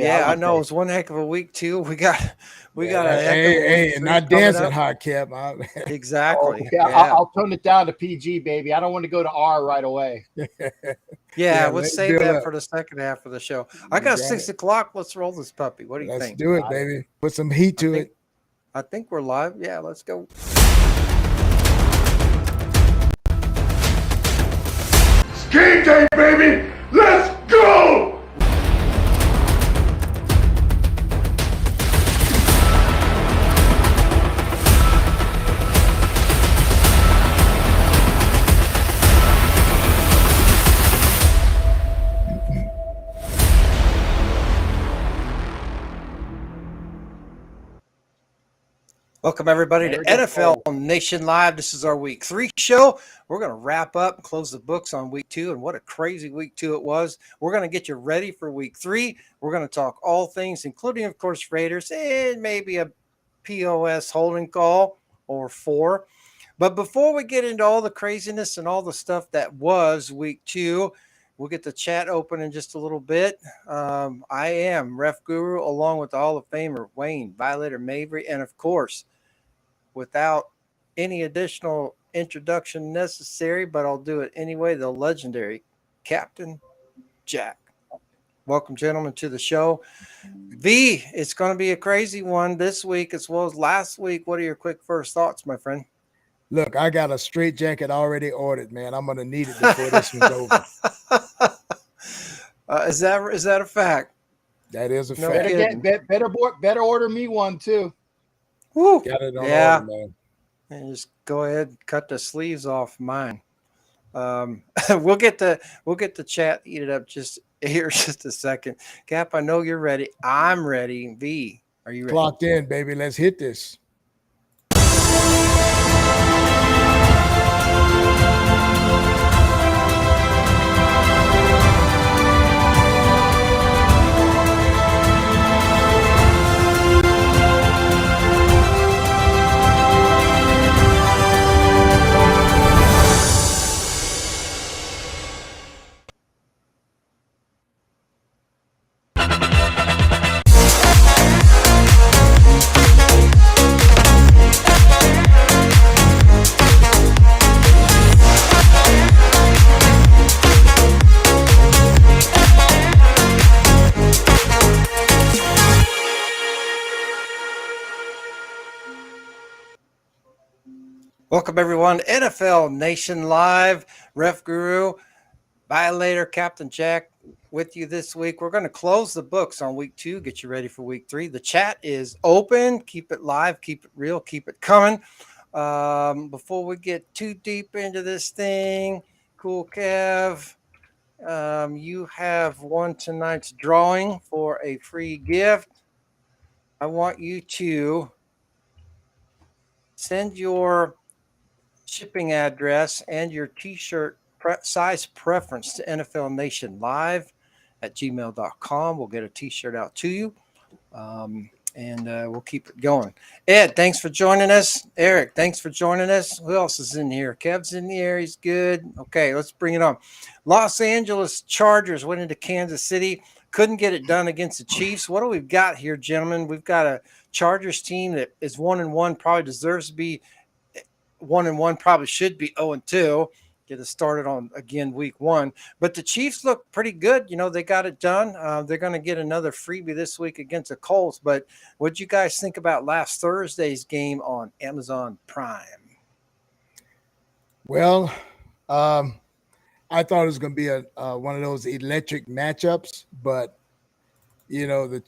Yeah, I know. say. It was one heck of a week too. We got Yeah, a heck of a week and 3 not coming dancing up. hot cap. Exactly. Okay, Yeah. I'll tone it down to PG, baby. I don't want to go to R right away. Yeah, let's let's save build that up. for the second half of the show. I You got got it. 6 o'clock. Let's roll this puppy. What do you Let's think? do it, baby. Put some heat to it. I think we're live. Yeah, let's go. It's game day, baby! Let's go! Welcome, everybody, to NFL Nation Live. This is our week 3 show. We're going to wrap up and close the books on week 2, and what a crazy week 2 it was. We're going to get you ready for week 3. We're going to talk all things, including, of course, Raiders and maybe a POS holding call or 4. But before we get into all the craziness and all the stuff that was week 2, we'll get the chat open in just a little bit. I am Ref Guru, along with the Hall of Famer Wayne VIOLATOR Mabry, and of course, without any additional introduction necessary, but I'll do it anyway, the legendary Captain Jack. Welcome, gentlemen, to the show. V, it's going to be a crazy one this week as well as last week. What are your quick first thoughts, my friend? Look, I got a straight jacket already ordered, man. I'm going to need it before this one's over. Is that a fact? That is a No fact. kidding. Better order me one too. Woo. Got it on Yeah. order, man. And just go ahead and cut the sleeves off mine. We'll get the chat heated up just a second. Cap, I know you're ready. I'm ready. V, are you ready? Clocked in, baby. Let's hit this. Welcome, everyone. NFL Nation Live, Ref Guru, VIOLATOR, Captain Jack with you this week. We're going to close the books on week 2, get you ready for week 3. The chat is open. Keep it live, keep it real, keep it coming. Before we get too deep into this thing, Cool Kev, you have won tonight's drawing for a free gift. I want you to send your shipping address and your t-shirt size preference to NFLNationLive@gmail.com. We'll get a t-shirt out to you, and we'll keep it going. Ed, thanks for joining us. Eric, thanks for joining us. Who else is in here? Kev's in the air. He's good. Okay, let's bring it on. Los Angeles Chargers went into Kansas City. Couldn't get it done against the Chiefs. What do we got here, gentlemen? We've got a Chargers team that is 1-1, probably deserves to be 1-1, probably should be 0-2. Get us started on again week 1, but the Chiefs look pretty good. You know, they got it done. They're going to get another freebie this week against the Colts. But what do you guys think about last Thursday's game on Amazon Prime? Well, I thought it was going to be one of those electric matchups, but you know,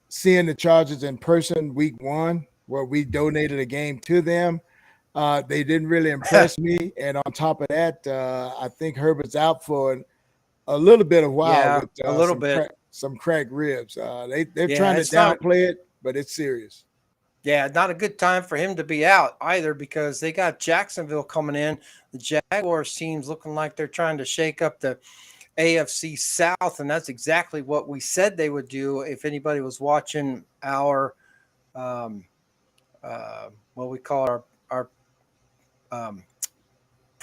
seeing the Chargers in person week 1, where we donated a game to them, they didn't really impress me. And on top of that, I think Herbert's out for a little bit of while. Yeah, with a little bit. Some cracked ribs. They're Yeah, trying to it's not- downplay it, but it's serious. Yeah, not a good time for him to be out either, because they got Jacksonville coming in. The Jaguars team's looking like they're trying to shake up the AFC South, and that's exactly what we said they would do. If anybody was watching our what we call our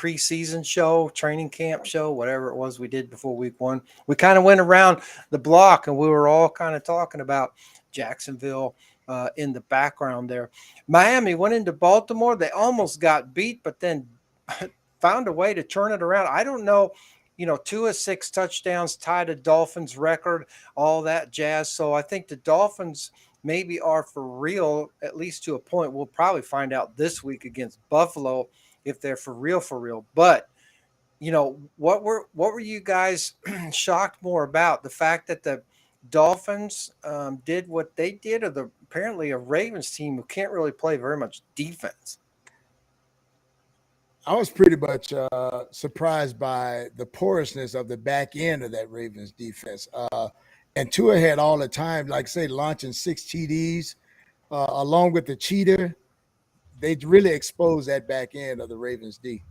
preseason show, training camp show, whatever it was we did before week 1. We kind of went around the block and we were all kind of talking about Jacksonville in the background there. Miami went into Baltimore. They almost got beat, but then found a way to turn it around. I don't know. 2 of 6 touchdowns, tied a Dolphins record, all that jazz. So I think the Dolphins maybe are for real, at least to a point. We'll probably find out this week against Buffalo if they're for real. But what were you guys shocked more about? The fact that the Dolphins did what they did, or apparently a Ravens team who can't really play very much defense? I was pretty much surprised by the porousness of the back end of that Ravens defense. And Tua had all the time, like say, launching 6 TDs along with the cheater. They really exposed that back end of the Ravens D.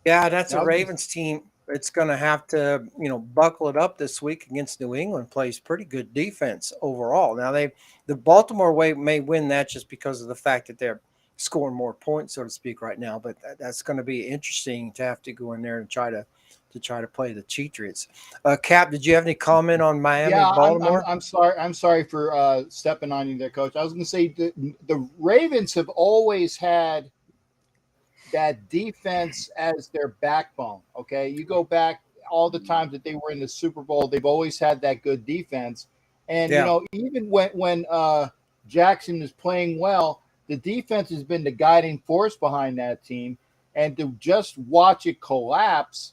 Yeah, that's a Ravens team. It's going to have to, buckle it up this week against New England. Plays pretty good defense overall. Now the Baltimore way may win that just because of the fact that they're scoring more points, so to speak, right now. But that's going to be interesting to have to go in there and try to play the Cheatriots. Cap, did you have any comment on Miami, Baltimore? I'm sorry. I'm sorry for stepping on you there, Coach. I was going to say the Ravens have always had that defense as their backbone. Okay, you go back all the times that they were in the Super Bowl, they've always had that good defense. And even when Jackson is playing well, the defense has been the guiding force behind that team. And to just watch it collapse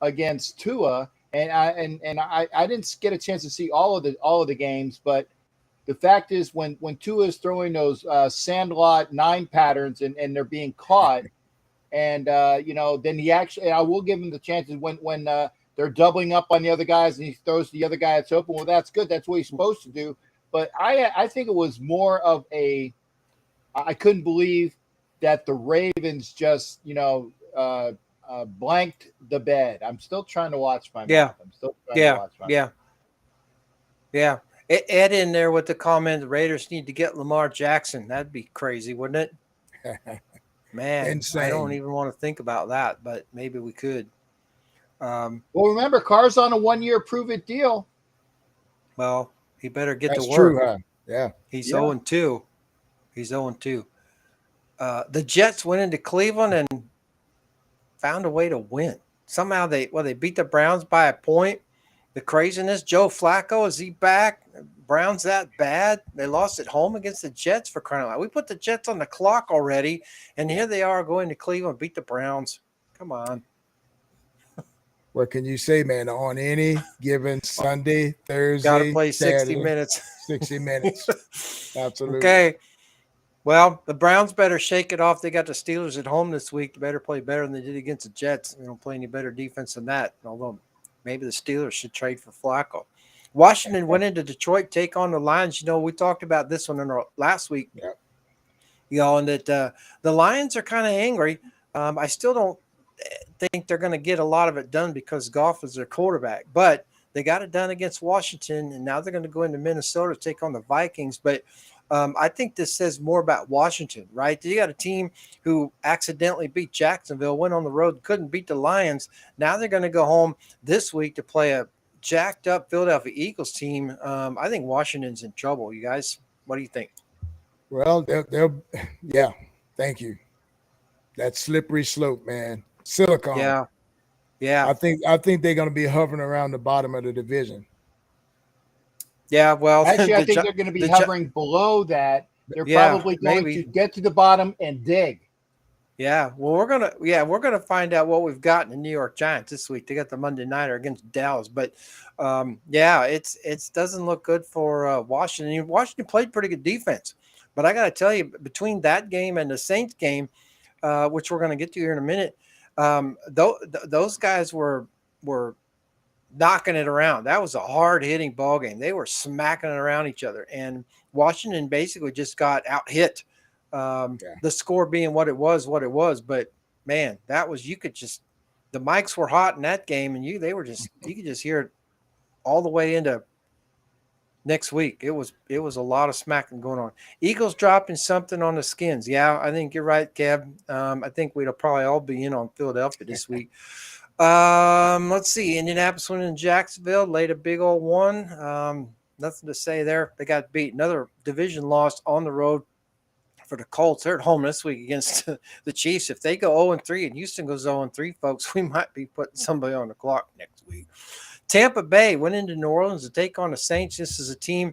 against Tua, and I didn't get a chance to see all of the games, but the fact is when Tua is throwing those sandlot 9 patterns and they're being caught, and then he actually, I will give him the chances when they're doubling up on the other guys and he throws the other guy that's open. Well, that's good. That's what he's supposed to do. But I think it was more of I couldn't believe that the Ravens just blanked the bed. I'm still trying to watch my mouth. I'm still trying to watch my mouth. Yeah. Ed in there with the comment, the Raiders need to get Lamar Jackson. That'd be crazy, wouldn't it? Man, insane. I don't even want to think about that, but maybe we could. Well, remember, Carr's on a 1-year prove-it deal. Well, he better get That's to work. True, huh? Yeah. He's 0-2. He's 0-2. The Jets went into Cleveland and found a way to win. Somehow they beat the Browns by a point. The craziness, Joe Flacco, is he back? Browns that bad? They lost at home against the Jets, for crying out loud. We put the Jets on the clock already, and here they are going to Cleveland, beat the Browns. Come on. What can you say, man? On any given Sunday, Thursday, got to play 60 Saturday, minutes. 60 minutes. Absolutely. Okay. Well, the Browns better shake it off. They got the Steelers at home this week. They better play better than they did against the Jets. They don't play any better defense than that, although maybe the Steelers should trade for Flacco. Washington went into Detroit, take on the Lions. We talked about this one in our last week. Yeah. And that the Lions are kind of angry. I still don't think they're going to get a lot of it done because Goff is their quarterback. But they got it done against Washington, and now they're going to go into Minnesota to take on the Vikings. But I think this says more about Washington, right? You got a team who accidentally beat Jacksonville, went on the road, couldn't beat the Lions. Now they're going to go home this week to play a jacked up Philadelphia Eagles team. I think Washington's in trouble. You guys, what do you think? Well, yeah, thank you. That slippery slope, man. Silicon. Yeah. I think they're going to be hovering around the bottom of the division. Yeah, well, actually, I think they're going to be hovering below that. They're probably going to get to the bottom and dig. Yeah, well, we're gonna find out what we've got in the New York Giants this week. They got the Monday nighter against Dallas, but it doesn't look good for Washington. Washington played pretty good defense, but I got to tell you, between that game and the Saints game, which we're going to get to here in a minute, those guys were knocking it around. That was a hard-hitting ball game. They were smacking it around each other, and Washington basically just got out-hit. The score being what it was, but man, that was, the mics were hot in that game, and you could just hear it all the way into next week. It was a lot of smacking going on. Eagles dropping something on the Skins. Yeah, I think you're right, Kev. I think we'll probably all be in on Philadelphia this week. Let's see. Indianapolis went in Jacksonville, laid a big old one. Nothing to say there. They got beat. Another division loss on the road for the Colts. They're at home this week against the Chiefs. If they go 0-3 and Houston goes 0-3, folks, we might be putting somebody on the clock next week. Tampa Bay went into New Orleans to take on the Saints. This is a team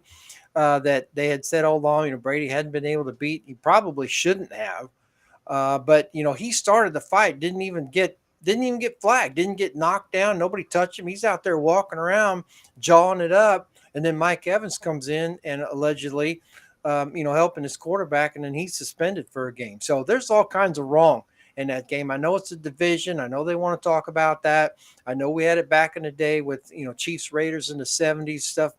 that they had said all along, Brady hadn't been able to beat. He probably shouldn't have. But he started the fight, didn't even get flagged, didn't get knocked down. Nobody touched him. He's out there walking around, jawing it up. And then Mike Evans comes in and allegedly, helping his quarterback, and then he's suspended for a game. So there's all kinds of wrong in that game. I know it's a division. I know they want to talk about that. I know we had it back in the day with, Chiefs Raiders in the 70s stuff.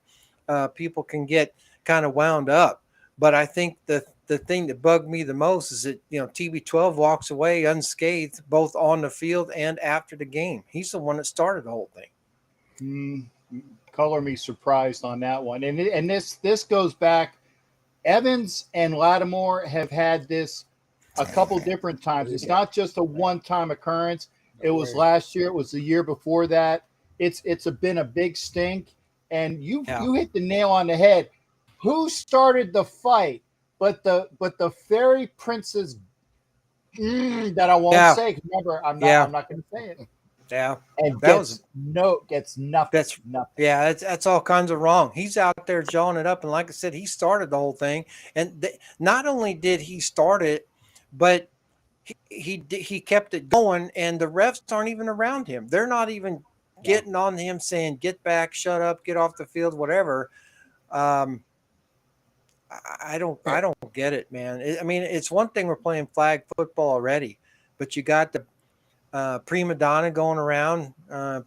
People can get kind of wound up. But I think the thing that bugged me the most is that, TB12 walks away unscathed, both on the field and after the game. He's the one that started the whole thing. Color me surprised on that one. And this goes back. Evans and Lattimore have had this a couple different times. It's not just a one-time occurrence. It was last year. It was the year before that. It's been a big stink. And you hit the nail on the head. Who started the fight? But the fairy princess that I won't say. 'Cause remember, I'm not going to say it. Yeah, and gets nothing. That's nothing. Yeah, that's all kinds of wrong. He's out there jawing it up, and like I said, he started the whole thing. And not only did he start it, but he kept it going. And the refs aren't even around him. They're not even getting on him, saying, "Get back, shut up, get off the field," whatever. I don't get it, man. It's one thing we're playing flag football already, but you got the prima donna going around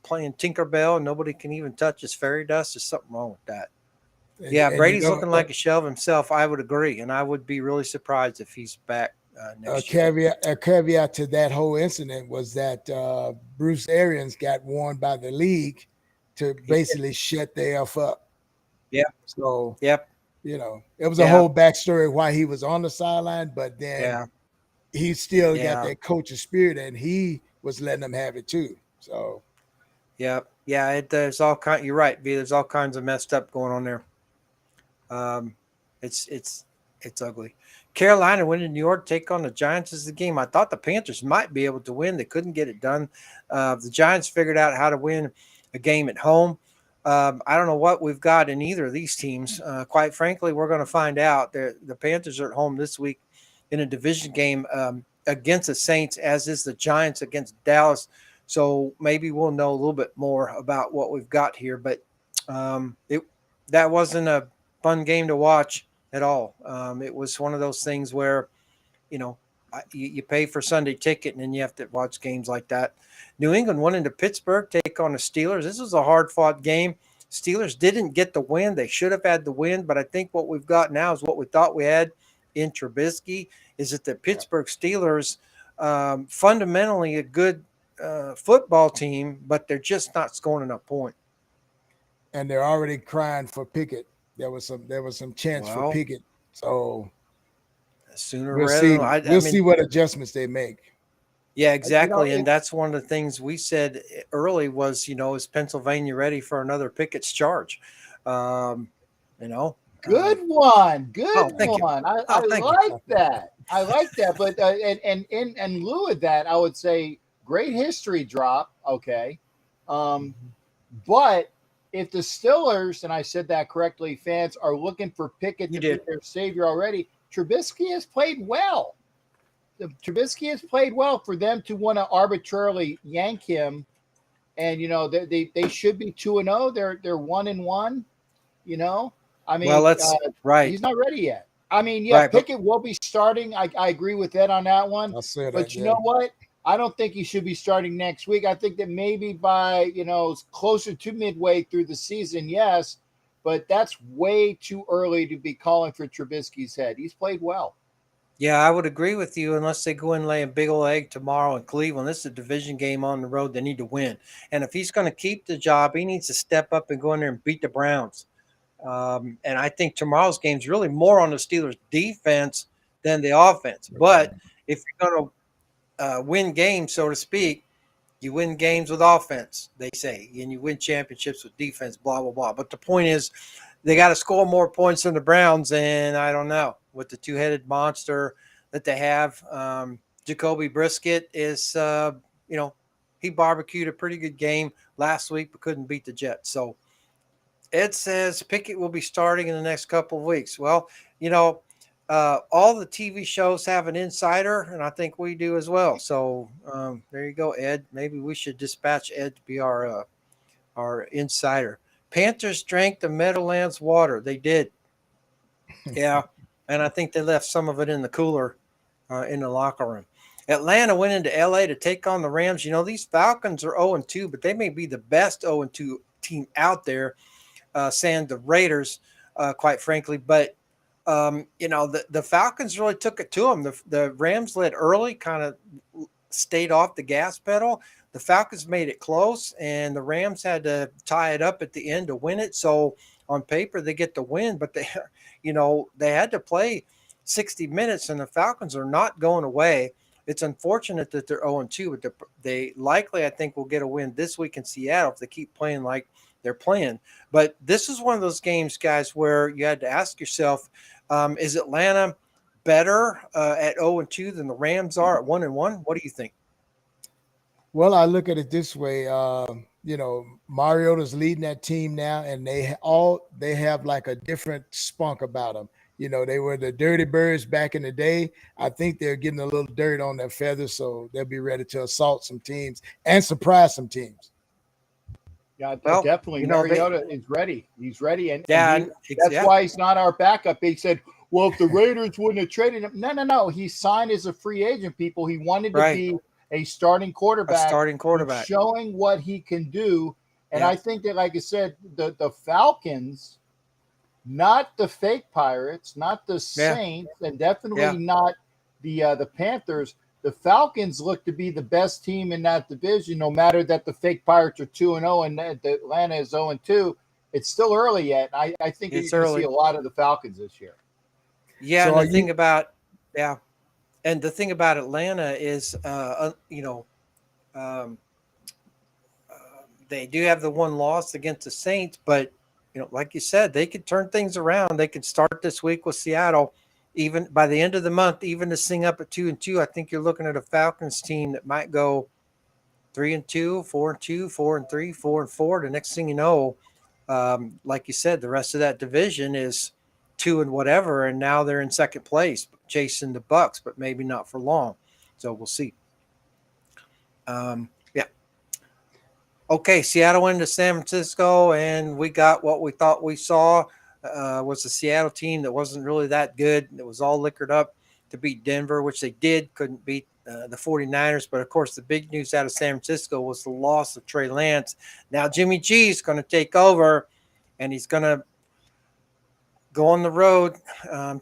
playing Tinkerbell, and nobody can even touch his fairy dust. There's something wrong with that. And Brady's looking like a shell of himself. I would agree, and I would be really surprised if he's back next year. A caveat to that whole incident was that Bruce Arians got warned by the league to basically shut the F up. Yeah. So yep. It was a whole backstory why he was on the sideline, but then he still got that coach's spirit, and he was letting them have it too. So, there's all kind. You're right, V. There's all kinds of messed up going on there. It's ugly. Carolina went to New York, take on the Giants as the game. I thought the Panthers might be able to win. They couldn't get it done. The Giants figured out how to win a game at home. I don't know what we've got in either of these teams. Quite frankly, we're going to find out. The Panthers are at home this week in a division game against the Saints, as is the Giants against Dallas. So maybe we'll know a little bit more about what we've got here. But that wasn't a fun game to watch at all. It was one of those things where, you pay for Sunday ticket and then you have to watch games like that. New England went into Pittsburgh, take on the Steelers. This was a hard-fought game. Steelers didn't get the win. They should have had the win, but I think what we've got now is what we thought we had in Trubisky, is that the Pittsburgh Steelers, fundamentally a good football team, but they're just not scoring enough points. And they're already crying for Pickett. There was some chance for Pickett. So sooner we'll rather see. than, We'll see what adjustments they make. Yeah, exactly. And that's one of the things we said early was, is Pennsylvania ready for another Pickett's charge? Good one. Good one. I like that. I like that. But and in lieu of that, I would say great history drop. Okay. But if the Steelers, and I said that correctly, fans are looking for Pickett to be their savior already, Trubisky has played well. Trubisky has played well for them to want to arbitrarily yank him. And, they should be 2-0. They're 1-1, right. He's not ready yet. Pickett will be starting. I agree with Ed on that one. I'll say that, but you know what? I don't think he should be starting next week. I think that maybe by, closer to midway through the season, yes, but that's way too early to be calling for Trubisky's head. He's played well. Yeah, I would agree with you unless they go and lay a big old egg tomorrow in Cleveland. This is a division game on the road. They need to win. And if he's going to keep the job, he needs to step up and go in there and beat the Browns. And I think tomorrow's game is really more on the Steelers' defense than the offense. But if you're going to win games, so to speak, you win games with offense, they say, and you win championships with defense, blah, blah, blah. But the point is, they got to score more points than the Browns, and I don't know. With the two-headed monster that they have, Jacoby Brisket is, he barbecued a pretty good game last week but couldn't beat the Jets. So it says Pickett will be starting in the next couple of weeks. Well, all the TV shows have an insider, and I think we do as well. So there you go, Ed. Maybe we should dispatch Ed to be our insider. Panthers drank the Meadowlands water. They did. Yeah, and I think they left some of it in the cooler in the locker room. Atlanta went into L.A. to take on the Rams. These Falcons are 0-2, but they may be the best 0-2 team out there, saying the Raiders, quite frankly. But the Falcons really took it to them. The Rams led early, kind of stayed off the gas pedal. The Falcons made it close, and the Rams had to tie it up at the end to win it. So on paper, they get the win, but they had to play 60 minutes, and the Falcons are not going away. It's unfortunate that they're 0-2, but they likely, I think, will get a win this week in Seattle if they keep playing like they're playing. But this is one of those games, guys, where you had to ask yourself, is Atlanta better at 0-2 than the Rams are at 1-1? What do you think? Well, I look at it this way. Mariota's leading that team now, and they have like a different spunk about them. They were the dirty birds back in the day. I think they're getting a little dirt on their feathers, so they'll be ready to assault some teams and surprise some teams. Yeah, well, definitely. Mariota is ready. He's ready, and that's why he's not our backup. He said, "Well, if the Raiders wouldn't have traded him, no. He signed as a free agent. People, he wanted to be a starting quarterback, showing what he can do." And I think that, like I said, the Falcons, not the fake Pirates, not the Saints, and definitely not the Panthers. The Falcons look to be the best team in that division, no matter that the fake Pirates are 2-0 and that Atlanta is 0-2. It's still early yet. I think you're going to see a lot of the Falcons this year. Yeah, so and the thing about Atlanta is, they do have the one loss against the Saints, but like you said, they could turn things around. They could start this week with Seattle. Even by the end of the month, even to sing up at 2-2, I think you're looking at a Falcons team that might go 3-2, 4-2, 4-3, 4-4. The next thing you know, like you said, the rest of that division is 2 and whatever, and now they're in second place, chasing the Bucks, but maybe not for long. So we'll see. Okay, Seattle went to San Francisco, and we got what we thought we saw. Was a Seattle team that wasn't really that good. It was all liquored up to beat Denver, which they did. Couldn't beat the 49ers. But, of course, the big news out of San Francisco was the loss of Trey Lance. Now Jimmy G is going to take over, and he's going to go on the road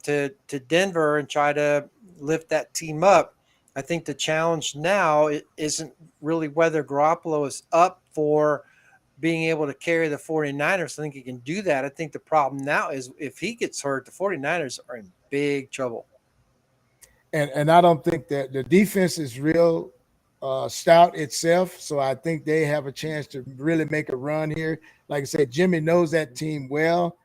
to Denver and try to lift that team up. I think the challenge now isn't really whether Garoppolo is up for being able to carry the 49ers. I think he can do that. I think the problem now is if he gets hurt, the 49ers are in big trouble. And I don't think that the defense is real stout itself. So I think they have a chance to really make a run here. Like I said, Jimmy knows that team well.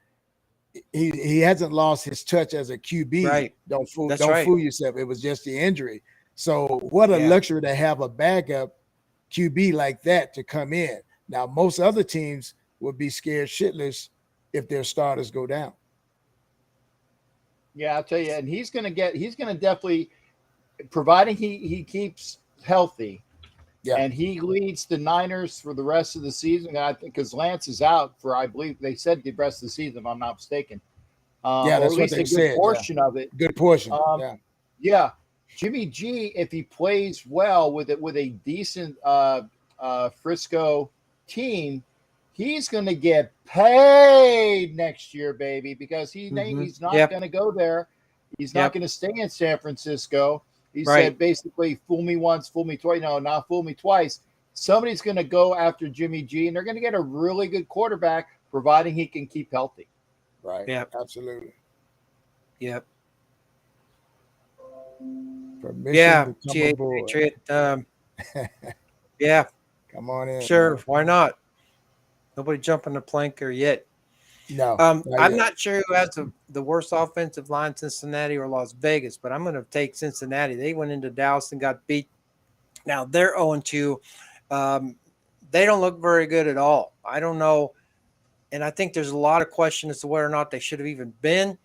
He hasn't lost his touch as a QB. Right. Don't fool yourself. It was just the injury. So what a luxury to have a backup QB like that to come in. Now, most other teams would be scared shitless if their starters go down. Yeah, I'll tell you, and he's going to definitely, providing he keeps healthy, and he leads the Niners for the rest of the season. I think because Lance is out for, I believe they said the rest of the season, if I'm not mistaken. That's what they said. Good portion of it. Good portion. Yeah. Jimmy G, if he plays well with a decent Frisco team, he's going to get paid next year, baby, because he's not going to go there. He's not going to stay in San Francisco. He said basically, fool me once, fool me twice. No, not fool me twice. Somebody's going to go after Jimmy G, and they're going to get a really good quarterback, providing he can keep healthy. Right. Yep. Absolutely. Yep. Permission Yeah. to come GA aboard. Patriot. Yeah. Come on in. Sure. Man. Why not? Nobody jumping the planker yet. No, not I'm yet. not sure who has the worst offensive line, Cincinnati or Las Vegas, but I'm going to take Cincinnati. They went into Dallas and got beat. Now they're 0-2. They don't look very good at all. I don't know. And I think there's a lot of question as to whether or not they should have even been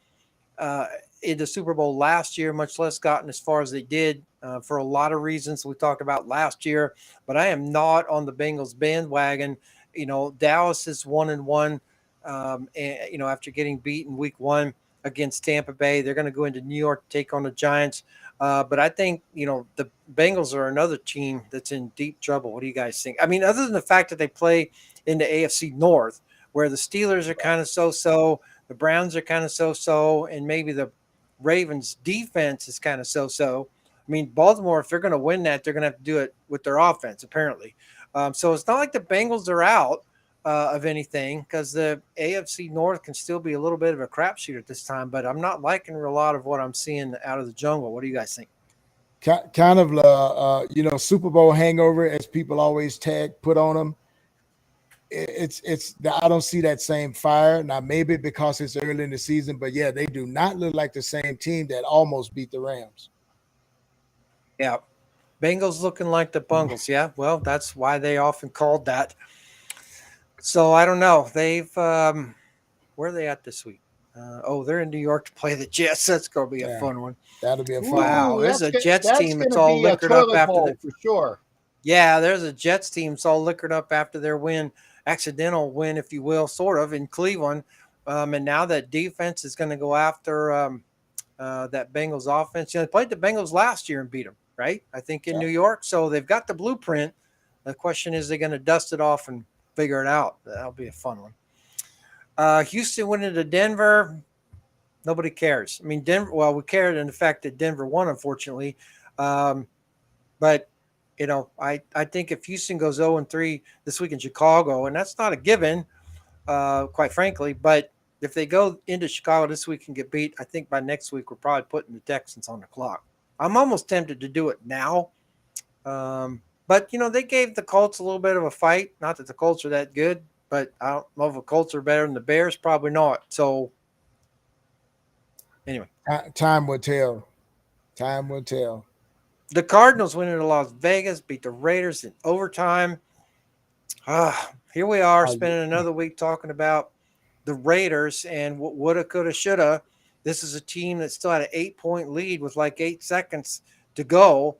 in the Super Bowl last year, much less gotten as far as they did for a lot of reasons we talked about last year. But I am not on the Bengals bandwagon. You know, Dallas is 1-1. And, you know, after getting beat in week 1 against Tampa Bay, they're going to go into New York to take on the Giants. But I think, you know, the Bengals are another team that's in deep trouble. What do you guys think? I mean, other than the fact that they play in the AFC North, where the Steelers are kind of so-so, the Browns are kind of so-so, and maybe the Ravens defense is kind of so-so. I mean, Baltimore, if they're going to win that, they're going to have to do it with their offense, apparently. So it's not like the Bengals are out of anything, because the AFC North can still be a little bit of a crapshoot at this time, but I'm not liking a lot of what I'm seeing out of the jungle. What do you guys think? Kind of, you know, Super Bowl hangover, as people always put on them. It's I don't see that same fire now. Maybe because it's early in the season, but yeah, they do not look like the same team that almost beat the Rams. Yeah, Bengals looking like the Bungles. Yeah, well, that's why they often called that. So I don't know. They've where are they at this week? They're in New York to play the Jets. That's going to be a fun one. That'll be a fun Wow, one. there's a Jets that's team that's gonna all be a liquored up toilet after bowl the. for sure. Yeah, there's a Jets team that's all liquored up after their accidental win, if you will, sort of, in Cleveland. And now that defense is going to go after that Bengals offense. You know, they played the Bengals last year and beat them, right? I think in New York. So they've got the blueprint. The question is, they're going to dust it off and figure it out. That'll be a fun one. Houston went into Denver. Nobody cares. I mean, Denver. Well, we cared in the fact that Denver won, unfortunately. But you know, I think if Houston goes 0-3 this week in Chicago, and that's not a given, quite frankly, but if they go into Chicago this week and get beat, I think by next week we're probably putting the Texans on the clock. I'm almost tempted to do it now. But, you know, they gave the Colts a little bit of a fight. Not that the Colts are that good, but I don't know if the Colts are better than the Bears. Probably not. So, anyway. Time will tell. Time will tell. The Cardinals went into Las Vegas, beat the Raiders in overtime. Here we are spending another week talking about the Raiders and what woulda, coulda, shoulda. This is a team that still had an 8-point lead with like 8 seconds to go,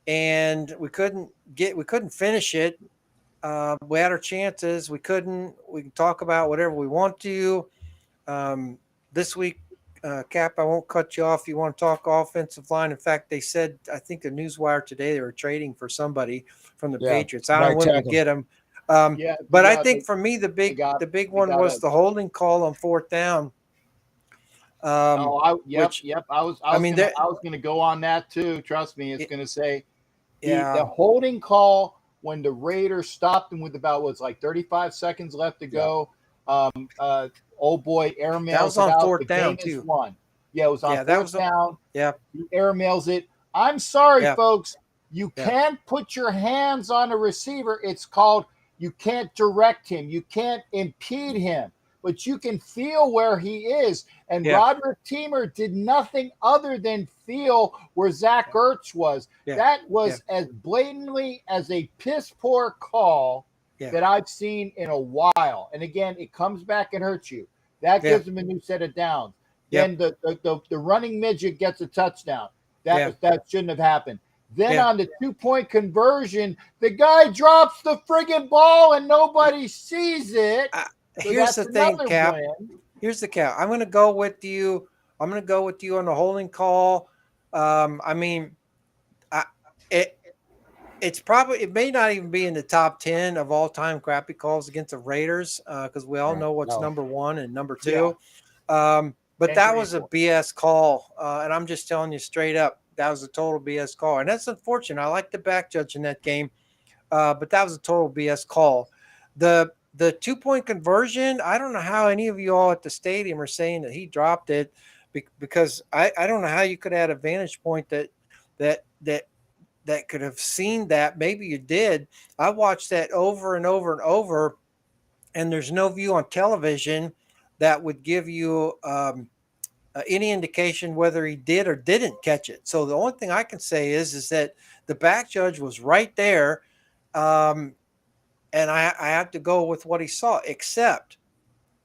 and we couldn't finish it. We had our chances. We couldn't. We can talk about whatever we want to. This week, Cap, I won't cut you off. You want to talk offensive line? In fact, they said, I think the Newswire today, they were trading for somebody from the Patriots. I don't know when we get them. But I think for me, the big one was the holding call on 4th down. I was going to go on that too. Trust me, it's going to say the holding call when the Raiders stopped them with about 35 seconds left to go. Old boy airmails that was on it out. 4th the down game too. Is won. Yeah, it was on 4th down. Yeah, he airmails it. I'm sorry, folks. You can't put your hands on a receiver. It's called. You can't direct him. You can't impede him, but you can feel where he is. And Roderick Teamer did nothing other than feel where Zach Ertz was. That was as blatantly as a piss poor call that I've seen in a while. And again, it comes back and hurts you. That gives him a new set of downs. Then the running midget gets a touchdown. That shouldn't have happened. Then on the 2-point conversion, the guy drops the friggin' ball and nobody sees it. So here's the thing, Cap. Here's the Cap. I'm going to go with you. I'm going to go with you on the holding call. I mean, it may not even be in the top 10 of all time crappy calls against the Raiders because we all know what's number 1 and number 2. But that was a BS call, and I'm just telling you straight up. That was a total BS call. And that's unfortunate. I like the back judge in that game, but that was a total BS call. The the 2-point conversion, I don't know how any of you all at the stadium are saying that he dropped it, because I don't know how you could add a vantage point that could have seen that. Maybe you did. I watched that over and over and over, and there's no view on television that would give you any indication whether he did or didn't catch it. So the only thing I can say is that the back judge was right there, and I have to go with what he saw, except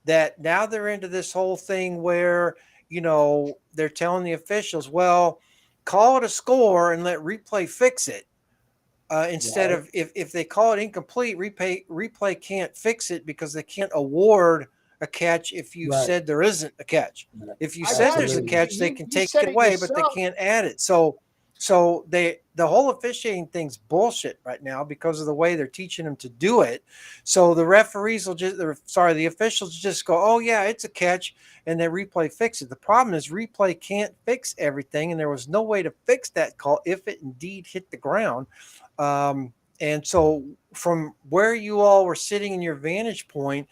that now they're into this whole thing where, they're telling the officials, well, call it a score and let replay fix it. Instead of, if they call it incomplete, replay can't fix it because they can't award a catch if you said there isn't a catch. If you said there's a catch, they can take it away, but they can't add it. So the whole officiating thing's bullshit right now because of the way they're teaching them to do it. So the referees the officials just go, oh yeah, it's a catch, and then replay fix it. The problem is replay can't fix everything, and there was no way to fix that call if it indeed hit the ground. And so from where you all were sitting in your vantage point,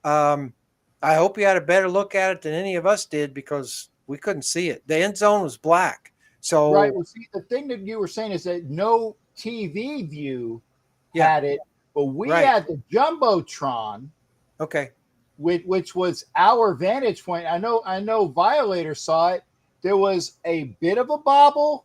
I hope you had a better look at it than any of us did, because we couldn't see it. The end zone was black. So right. Well, see, the thing that you were saying is that no TV view had it, but we had the Jumbotron. Okay. Which was our vantage point. I know Violator saw it. There was a bit of a bobble,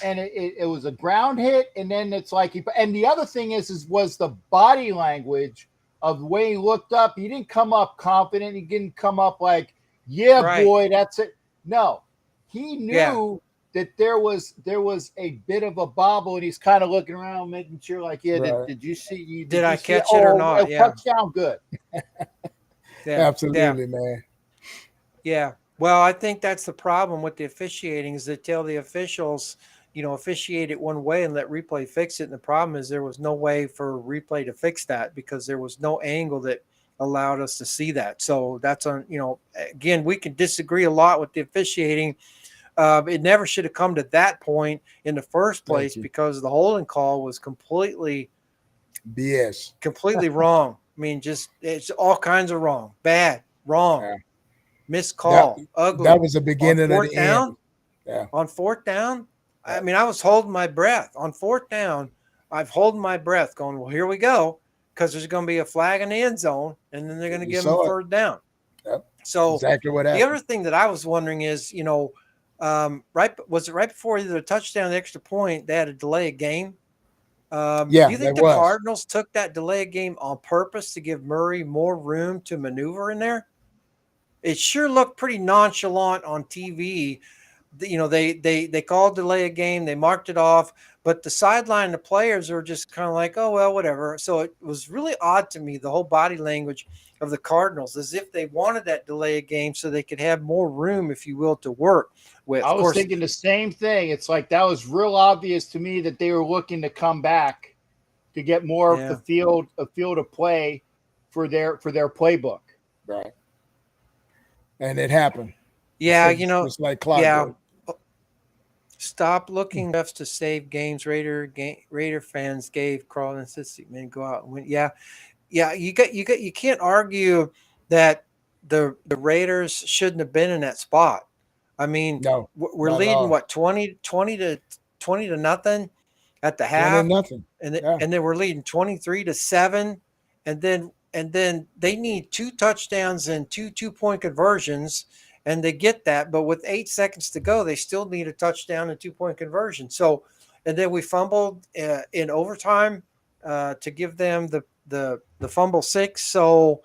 and it was a ground hit, and then it's like and the other thing was the body language of the way he looked up. He didn't come up confident. He didn't come up like, yeah, boy, that's it. No, he knew that there was a bit of a bobble, and he's kind of looking around, making sure, like, did you see? Did I catch it or not? Yeah, touchdown, good. Absolutely, man. Yeah. Well, I think that's the problem with the officiating, is they tell the officials, officiate it one way and let replay fix it. And the problem is there was no way for replay to fix that because there was no angle that allowed us to see that. So that's again, we can disagree a lot with the officiating. It never should have come to that point in the first place because the holding call was completely BS, completely wrong. I mean, it's all kinds of wrong, bad, wrong, missed call, ugly. That was the beginning of the end. Yeah. On fourth down, I mean, I was holding my breath. On fourth down, I've holding my breath going, well, here we go, because there's going to be a flag in the end zone, and then they're going to give them a third down. Yep. So exactly what happened. The other thing that I was wondering is, was it right before either a touchdown or the extra point, they had a delay of game? Do you think the Cardinals took that delay of game on purpose to give Murray more room to maneuver in there? It sure looked pretty nonchalant on TV. They called delay a game, they marked it off, but the sideline, the players are just kind of like, oh, well, whatever. So it was really odd to me, the whole body language of the Cardinals, as if they wanted that delay a game so they could have more room, if you will, to work with. I was thinking the same thing. It's like that was real obvious to me that they were looking to come back to get more of the field of play for their playbook. Right. And it happened. Yeah, it's like clockwork. Stop looking refs to save games. Raider fans gave Carl and Sissy, man, go out and win. Yeah. You can't argue that the Raiders shouldn't have been in that spot. I mean, no, we're leading what 20 to nothing at the half, nothing, and then we're leading 23-7, and then they need 2 touchdowns and 2-point conversions. And they get that, but with 8 seconds to go, they still need a touchdown and 2-point conversion. So, and then we fumbled in overtime to give them the fumble 6. So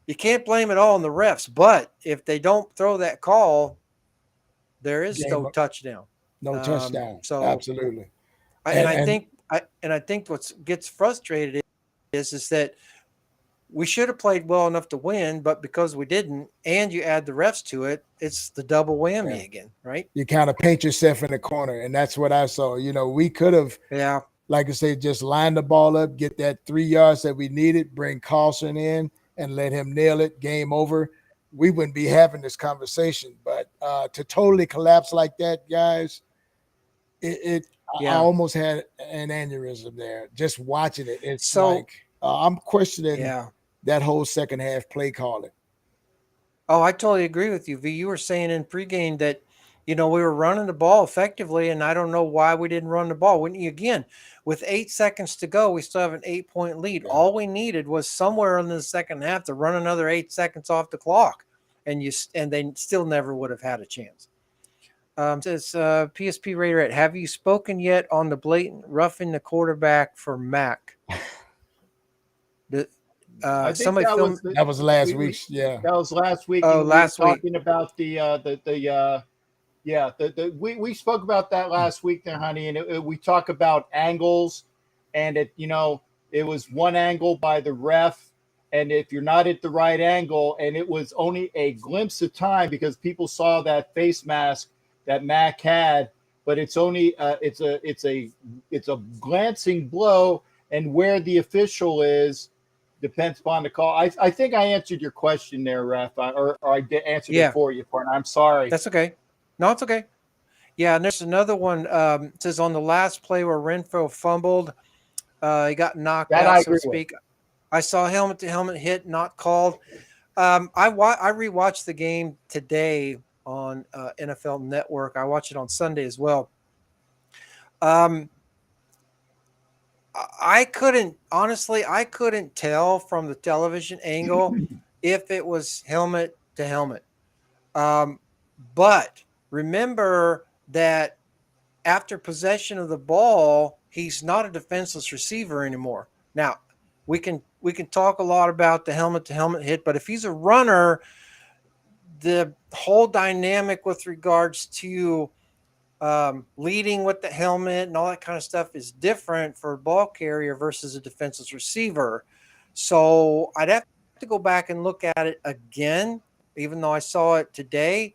you can't blame it all on the refs. But if they don't throw that call, there is no touchdown. No touchdown. So absolutely. I think what gets frustrated is that we should have played well enough to win, but because we didn't, and you add the refs to it, it's the double whammy again, right? You kind of paint yourself in a corner, and that's what I saw. We could have, like I said, just lined the ball up, get that 3 yards that we needed, bring Carlson in, and let him nail it, game over. We wouldn't be having this conversation. But to totally collapse like that, guys, I almost had an aneurysm there just watching it. It's I'm questioning Yeah. that whole second half play calling. Oh, I totally agree with you, V. You were saying in pregame that, we were running the ball effectively, and I don't know why we didn't run the ball. When you, again, with 8 seconds to go, we still have an 8-point lead. Yeah. All we needed was somewhere in the second half to run another 8 seconds off the clock, and they still never would have had a chance. Says PSP Raider, have you spoken yet on the blatant roughing the quarterback for Mac? I think Somebody filmed. That was last we- week. Yeah. that was last week. Oh, and last we were week. talking about we spoke about that last week there, honey, and we talk about angles, and it was one angle by the ref, and if you're not at the right angle, and it was only a glimpse of time because people saw that face mask that Mac had, but it's only it's a glancing blow, and where the official is depends upon the call. I think I answered your question there, ref, or I answered it for you, partner. I'm sorry. That's okay. No, it's okay. Yeah, and there's another one. It says on the last play where Renfro fumbled, he got knocked That out, I so to agree with. speak. I saw helmet-to-helmet hit, not called. I rewatched the game today on NFL Network. I watched it on Sunday as well. I couldn't tell from the television angle if it was helmet to helmet. But remember that after possession of the ball, he's not a defenseless receiver anymore. Now, we can talk a lot about the helmet to helmet hit, but if he's a runner, the whole dynamic with regards to leading with the helmet and all that kind of stuff is different for a ball carrier versus a defenseless receiver. So I'd have to go back and look at it again, even though I saw it today.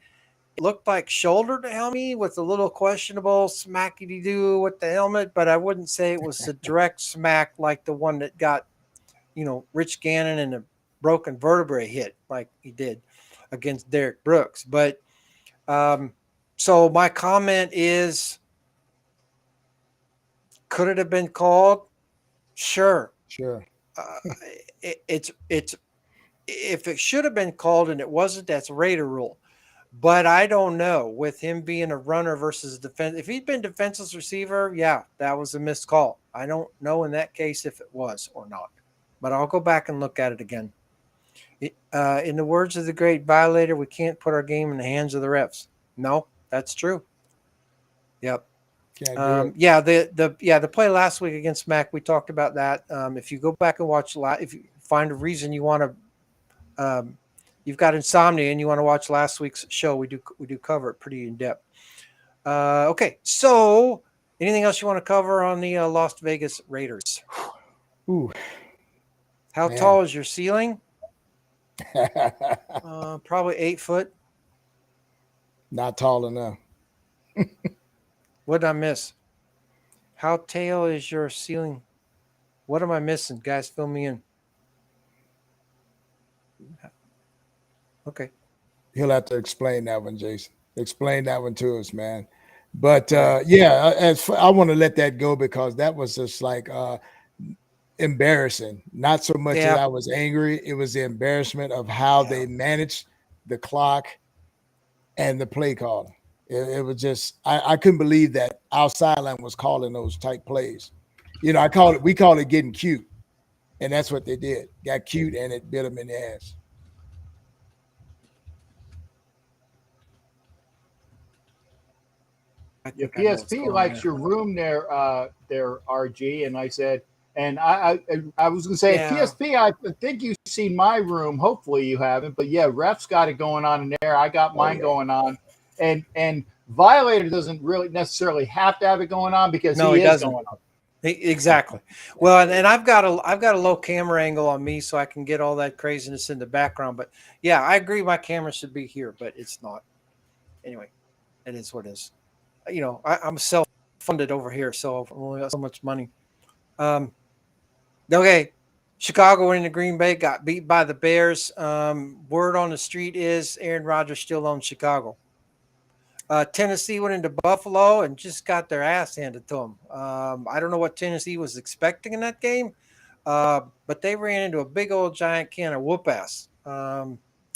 It looked like shoulder to helmet with a little questionable smackety do with the helmet, but I wouldn't say it was a direct smack like the one that got, Rich Gannon and a broken vertebrae hit like he did against Derek Brooks. But so my comment is, could it have been called? Sure. It's if it should have been called and it wasn't, that's Raider rule. But I don't know with him being a runner versus a defense. If he'd been defenseless receiver, yeah, that was a missed call. I don't know in that case if it was or not, but I'll go back and look at it again. In the words of the great Violator, we can't put our game in the hands of the refs. No, that's true. Yep. The play last week against Mac, we talked about that. If you go back and watch, if you find a reason you want to, you've got insomnia and you want to watch last week's show, we do cover it pretty in depth. Okay, so anything else you want to cover on the Las Vegas Raiders? Ooh, how tall is your ceiling? Probably 8 foot. Not tall enough. What did I miss? How tall is your ceiling? What am I missing? Guys, fill me in. Okay. He'll have to explain that one, Jason. Explain that one to us, man. But I want to let that go because that was just like embarrassing. Not so much that I was angry. It was the embarrassment of how they managed the clock and the play calling. It was just, I couldn't believe that our sideline was calling those tight plays. We call it getting cute. And that's what they did. Got cute and it bit them in the ass. Yeah, PSP likes your room there, RG. And I said, and I was going to say, PSP, I think you've seen my room. Hopefully you haven't. But yeah, Ref's got it going on in there. I got mine going on. And Violator doesn't really necessarily have to have it going on because he doesn't. Going on. Exactly. Well, and I've got a low camera angle on me, so I can get all that craziness in the background. But yeah, I agree. My camera should be here, but it's not. Anyway, it is what it is. I'm self-funded over here, so I've only got so much money. Okay, Chicago went into Green Bay, got beat by the Bears. Word on the street is Aaron Rodgers still owns Chicago. Tennessee went into Buffalo and just got their ass handed to them. I don't know what Tennessee was expecting in that game. but they ran into a big old giant can of whoop ass.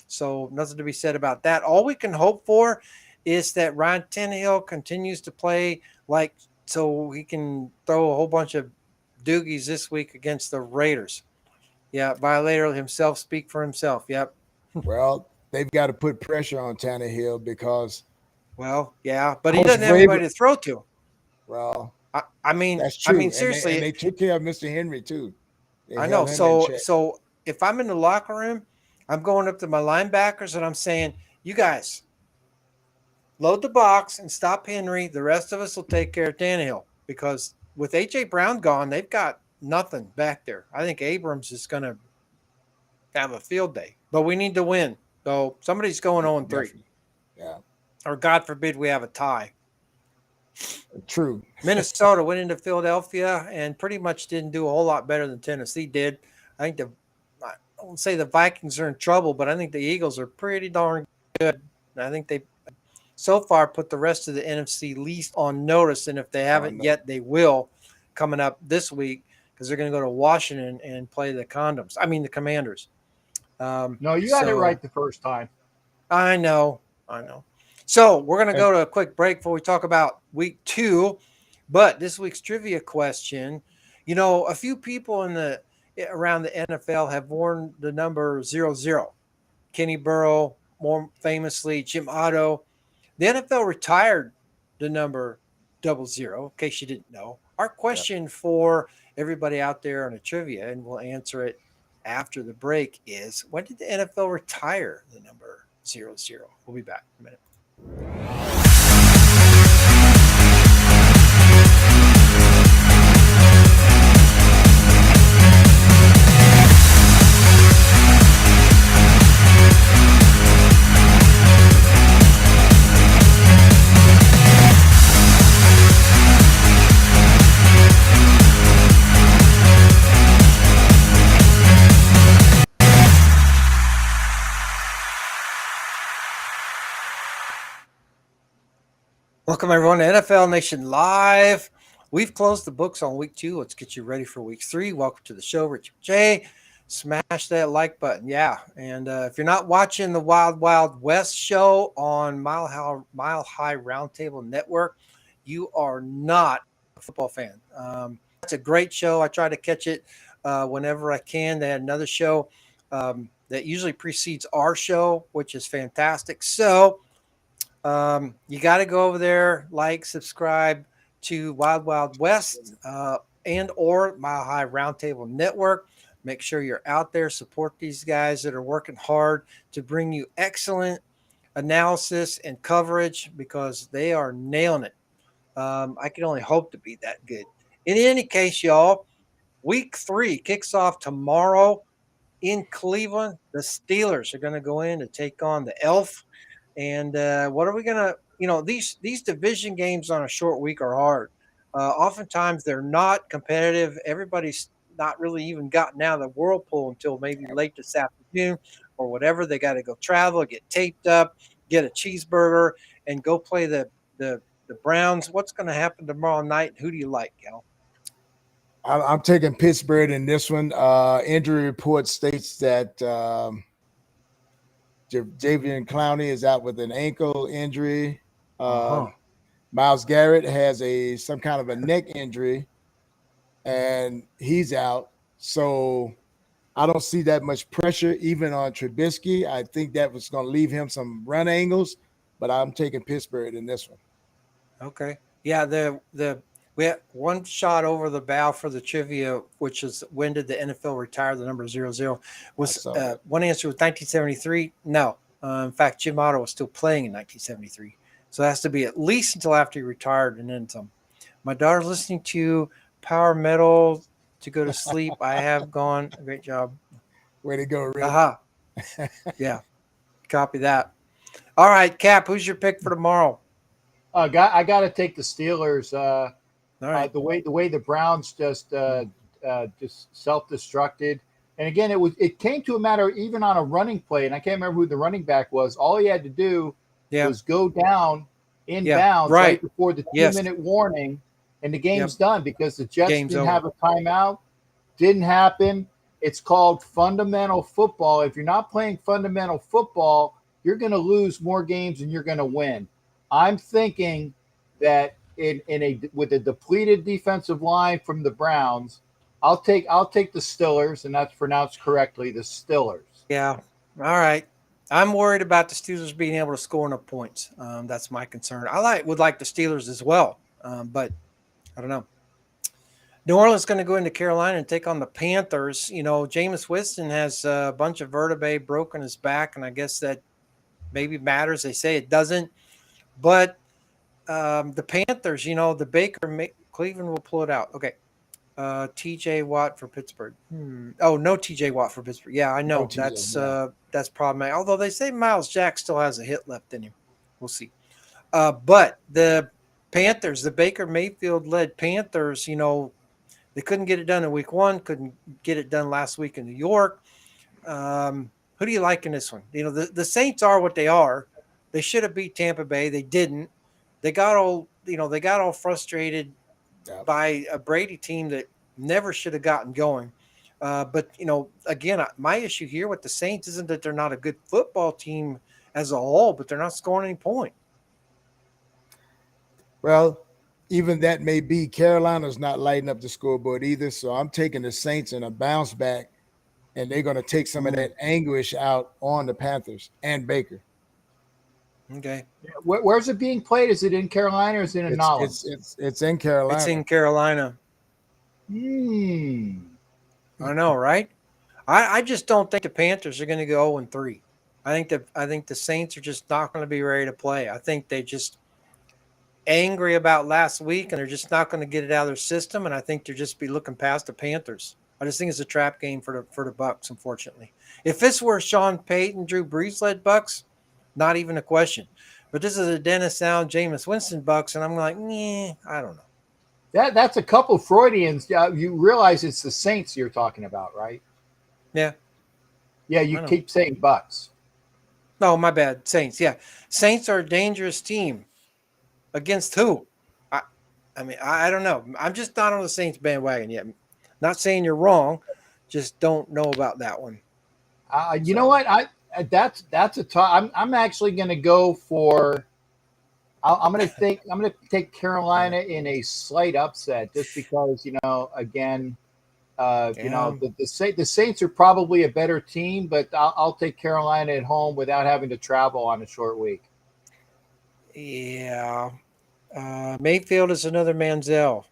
So nothing to be said about that. All we can hope for is that Ryan Tannehill continues to play like so he can throw a whole bunch of doogies this week against the Raiders. Yeah, Violator himself speak for himself. Yep. Well, they've got to put pressure on Tannehill because Well, yeah, but he Coach doesn't have Vrabel, anybody to throw to. well, I mean, that's true. seriously, And they took care of Mr. Henry too. They I know. held him in check. So if I'm in the locker room, I'm going up to my linebackers and I'm saying, "You guys, load the box and stop Henry. The rest of us will take care of Tannehill because with AJ Brown gone, they've got nothing back there. I think Abrams is going to have a field day, but we need to win. So somebody's going 0-3. Yeah. Or God forbid we have a tie. True. Minnesota went into Philadelphia and pretty much didn't do a whole lot better than Tennessee did. I won't say the Vikings are in trouble, but I think the Eagles are pretty darn good. I think they so far put the rest of the NFC least on notice, and if they haven't yet, they will coming up this week because they're going to go to Washington and play the Commanders. No, you got it right the first time. I know. So we're going to go to a quick break before we talk about week 2. But this week's trivia question, a few people around the NFL have worn the number 00. Kenny Burrow, more famously, Jim Otto. The NFL retired the number 00, in case you didn't know. Our question for everybody out there on the trivia, and we'll answer it after the break, is when did the NFL retire the number 00? We'll be back in a minute. Welcome, everyone, to NFL Nation Live. We've closed the books on week 2. Let's get you ready for week 3. Welcome to the show, Richard J. Smash that like button. Yeah. And if you're not watching the Wild Wild West show on Mile High Roundtable Network, you are not a football fan. It's a great show. I try to catch it whenever I can. They had another show that usually precedes our show, which is fantastic. So, you got to go over there, subscribe to Wild Wild West and or Mile High Roundtable Network. Make sure you're out there, support these guys that are working hard to bring you excellent analysis and coverage because they are nailing it. I can only hope to be that good. In any case, y'all, week 3 kicks off tomorrow in Cleveland. The Steelers are going to go in to take on the Elf. And what are we going to, these division games on a short week are hard. Oftentimes they're not competitive. Everybody's not really even gotten out of the whirlpool until maybe late this afternoon or whatever. They got to go travel, get taped up, get a cheeseburger, and go play the Browns. What's going to happen tomorrow night? Who do you like, Gal? I'm taking Pittsburgh in this one. Injury report states that Javian Clowney is out with an ankle injury. Myles Garrett has some kind of a neck injury, and he's out. So I don't see that much pressure even on Trubisky. I think that was going to leave him some run angles, but I'm taking Pittsburgh in this one. Okay. Yeah, we had one shot over the bow for the trivia, which is when did the NFL retire the number 00? Was one answer was 1973? No. In fact, Jim Otto was still playing in 1973. So it has to be at least until after he retired and then some. My daughter's listening to Power Metal to go to sleep. I have gone. Great job. Way to go, Rick. Yeah. Copy that. All right, Cap, who's your pick for tomorrow? I got to take the Steelers. All right. The way the Browns just self-destructed, and again it came to a matter even on a running play, and I can't remember who the running back was. All he had to do was go down inbounds right before the 2-minute warning, and the game's done because the Jets didn't have a timeout Didn't happen. It's called fundamental football. If you're not playing fundamental football, you're going to lose more games than you're going to win. I'm thinking that with a depleted defensive line from the Browns, I'll take the Stillers, and that's pronounced correctly, the Stillers. Yeah. All right. I'm worried about the Steelers being able to score enough points. That's my concern. Would like the Steelers as well, but I don't know. New Orleans is going to go into Carolina and take on the Panthers. You know, Jameis Winston has a bunch of vertebrae broken his back, and I guess that maybe matters. They say it doesn't. But the Panthers, you know, the Cleveland will pull it out. Okay. TJ Watt for Pittsburgh. Oh, no TJ Watt for Pittsburgh. Yeah, I know. That's problematic. Although they say Miles Jack still has a hit left in him. We'll see. But the Panthers, the Baker Mayfield-led Panthers, you know, they couldn't get it done in week 1, couldn't get it done last week in New York. Who do you like in this one? You know, the Saints are what they are. They should have beat Tampa Bay. They didn't. They got all frustrated by a Brady team that never should have gotten going. But, you know, again, my issue here with the Saints isn't that they're not a good football team as a whole, but they're not scoring any point. Well, even that may be. Carolina's not lighting up the scoreboard either, so I'm taking the Saints in a bounce back, and they're going to take some of that anguish out on the Panthers and Baker. Okay. Where's it being played? Is it in Carolina or is it in Nolens? It's in Carolina. It's in Carolina. I know, right? I just don't think the Panthers are going to go 0-3. I think the Saints are just not going to be ready to play. I think they just angry about last week, and they're just not going to get it out of their system. And I think they'll just be looking past the Panthers. I just think it's a trap game for the Bucs, unfortunately. If this were Sean Payton, Drew Brees led Bucs, not even a question. But this is a Dennis Allen, Jameis Winston Bucs, and I'm like, I don't know. That's a couple Freudians. You realize it's the Saints you're talking about, right? Yeah. Yeah, you keep saying Bucs. No, my bad. Saints, yeah. Saints are a dangerous team. Against who? I mean, I don't know. I'm just not on the Saints bandwagon yet. Not saying you're wrong. Just don't know about that one. You know what? That's a tough. I'm actually going to go for. I'm going to take Carolina in a slight upset, just because again, the Saints are probably a better team, but I'll take Carolina at home without having to travel on a short week. Yeah, Mayfield is another Manziel.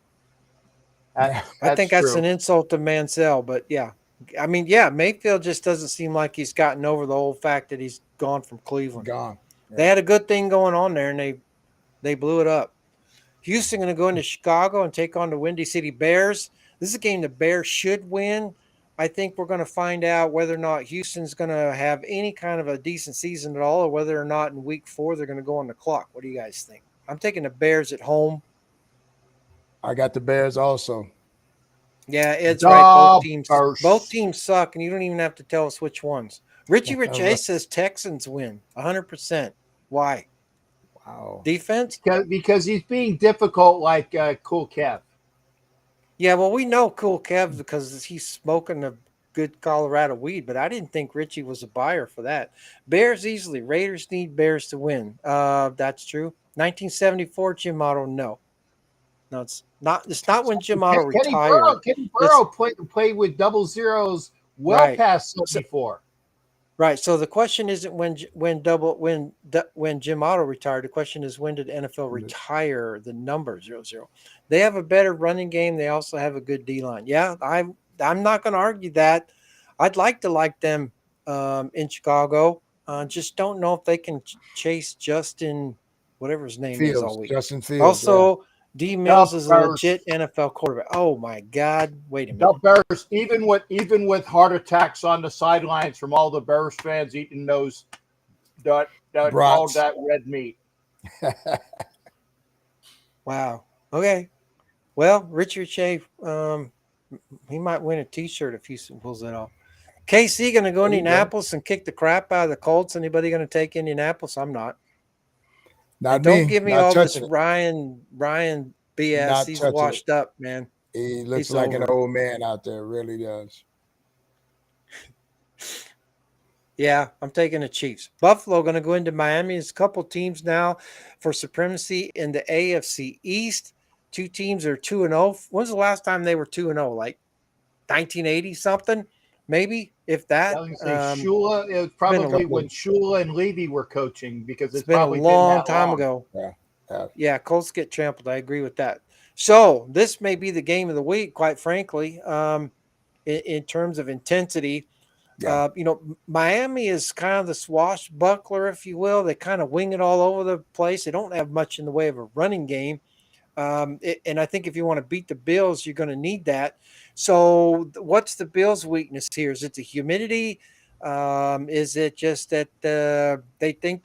I think that's true. an insult to Mansell, but yeah. I mean, yeah, Mayfield just doesn't seem like he's gotten over the whole fact that he's gone from Cleveland. Gone. Yeah. They had a good thing going on there, and they blew it up. Houston going to go into Chicago and take on the Windy City Bears. This is a game the Bears should win. I think we're going to find out whether or not Houston's going to have any kind of a decent season at all, or whether or not in week 4 they're going to go on the clock. What do you guys think? I'm taking the Bears at home. I got the Bears also. Yeah, it's right. Both teams suck, and you don't even have to tell us which ones. Richie says Texans win 100%. Why? Wow. Defense? Because he's being difficult like Cool Kev. Yeah, well, we know Cool Kev because he's smoking a good Colorado weed, but I didn't think Richie was a buyer for that. Bears easily. Raiders need Bears to win. That's true. 1974 Jim Otto, no. No, it's not. It's not when Jim Otto retired. Kenny Burrow played with double zeros past 74. Right. So the question isn't when Jim Otto retired. The question is, when did NFL retire the number 00? They have a better running game. They also have a good D line. Yeah, I'm not going to argue that. I'd like to like them in Chicago. Just don't know if they can chase Justin, whatever his name is, all week. Justin Fields. Also, D Mills is a legit NFL quarterback. Oh my God! Wait a minute. The Bears, even with heart attacks on the sidelines from all the Bears fans eating all that red meat. Wow. Okay. Well, Richard Shea, he might win a T-shirt if Houston pulls that off. KC going to go to Indianapolis and kick the crap out of the Colts. Anybody going to take Indianapolis? I'm not. Not don't me. give me Not all this it. Ryan BS. He's washed up, man. He looks He's like an over. old man out there, really does. Yeah, I'm taking the Chiefs. Buffalo going to go into Miami. There's a couple teams now for supremacy in the AFC East. Two teams are 2-0. When's the last time they were 2-0? Like 1980 something, maybe, if I that. was going to say Shula. It was been a probably long- when Shula and Levy were coaching because It's it's been a probably been long that time long. ago. Yeah. Yeah, Colts get trampled. I agree with that. So this may be the game of the week, quite frankly, in terms of intensity. Yeah. Miami is kind of the swashbuckler, if you will. They kind of wing it all over the place. They don't have much in the way of a running game. And I think if you want to beat the Bills, you're going to need that. So what's the Bills' weakness here? Is it the humidity? Is it just that they think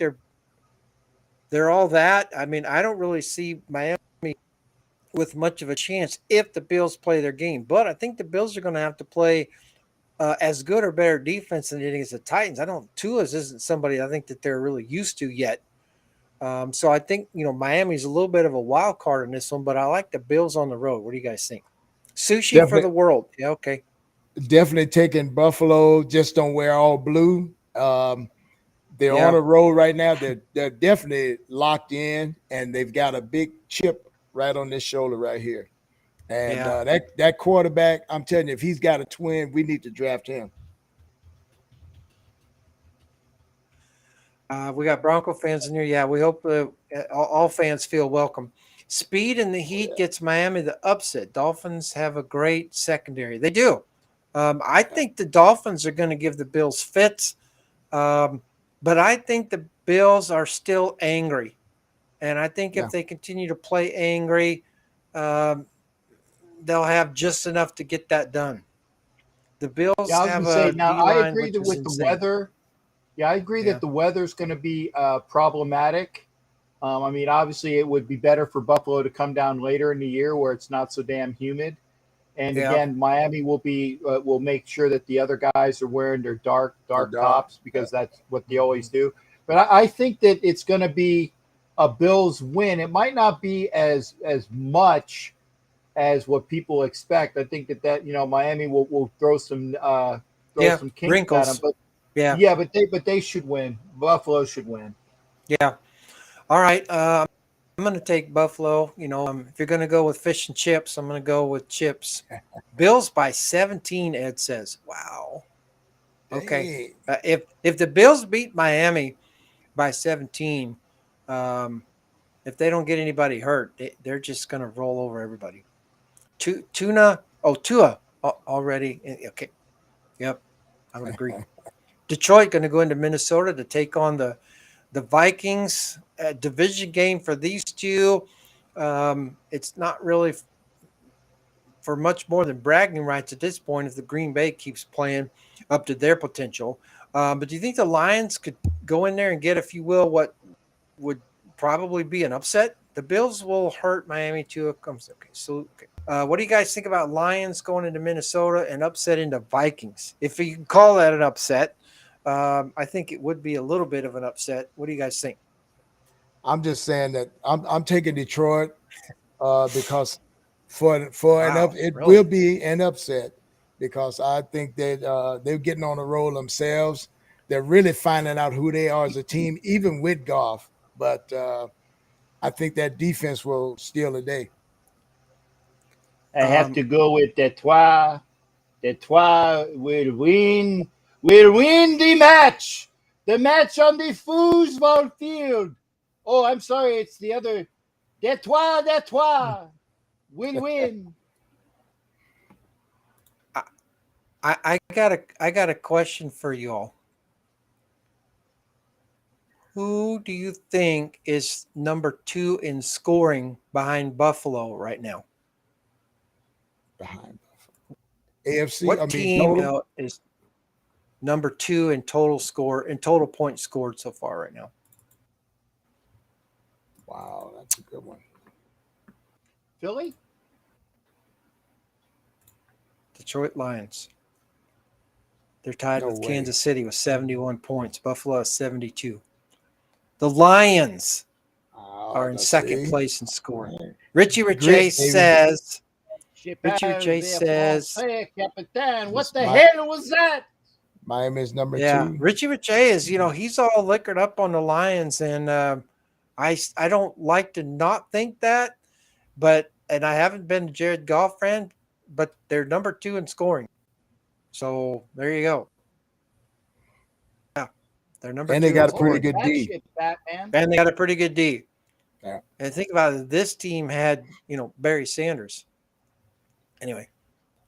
they're all that? I mean, I don't really see Miami with much of a chance if the Bills play their game. But I think the Bills are going to have to play as good or better defense than it is the Titans. I don't. Tua's isn't somebody I think that they're really used to yet. So I think Miami's a little bit of a wild card in this one, but I like the Bills on the road. What do you guys think? Sushi for the world. Yeah, okay. Definitely taking Buffalo. Just don't wear all blue. They're Yeah. on a roll right now. They're definitely locked in, and they've got a big chip right on this shoulder right here. And Yeah. that quarterback, I'm telling you, if he's got a twin, we need to draft him. We got Bronco fans in here. Yeah, we hope all fans feel welcome. Speed and the Heat gets Miami the upset. Dolphins have a great secondary. They do. I think the Dolphins are going to give the Bills fits, but I think the Bills are still angry. And I think if they continue to play angry, they'll have just enough to get that done. The Bills Yeah, I was have going to say, a now I D-line agree which that is with insane. the weather. Yeah, I agree that the weather's going to be problematic. I mean, obviously, it would be better for Buffalo to come down later in the year where it's not so damn humid. And again, Miami will make sure that the other guys are wearing their dark tops because that's what they always do. But I think that it's going to be a Bills win. It might not be as much as what people expect. I think that Miami will throw some some kinks wrinkles. at them. But Yeah, but they should win. Buffalo should win. Yeah. All right. I'm going to take Buffalo. If you're going to go with fish and chips, I'm going to go with chips. Bills by 17, Ed says. Wow. Okay. If the Bills beat Miami by 17, if they don't get anybody hurt, they're just going to roll over everybody. Tua already. Okay. Yep. I would agree. Detroit going to go into Minnesota to take on the Vikings. Division game for these two. It's not really for much more than bragging rights at this point if the Green Bay keeps playing up to their potential. But do you think the Lions could go in there and get, if you will, what would probably be an upset? The Bills will hurt Miami too. What do you guys think about Lions going into Minnesota and upsetting the Vikings? If you can call that an upset, I think it would be a little bit of an upset. What do you guys think? I'm just saying that I'm taking Detroit because it will be an upset because I think that they're getting on a roll themselves. They're really finding out who they are as a team, even with Goff. But I think that defense will steal the day. I have to go with Detroit. Detroit will win. Will win the match. The match on the football field. Oh, I'm sorry. It's the other. Detroit will win. I got a question for you all. Who do you think is number 2 in scoring behind Buffalo right now? Behind Buffalo. AFC. What team is number 2 in total points scored so far right now? Wow, that's a good one. Philly? Detroit Lions. They're tied with Kansas City with 71 points. Buffalo has 72. The Lions are in second place in scoring. Richie Riche says Richard J says, Capitan. What It's the my- hell was that? Miami is number yeah, 2. Richie J is, he's all liquored up on the Lions, and I don't like to not think that, and I haven't been a Jared Goff fan, but they're number 2 in scoring. So there you go. Yeah, they're number 2. And they got a in pretty scoring. good That D. shit, Batman. And they got a pretty good D. Yeah. And think about it. This team had, Barry Sanders. Anyway,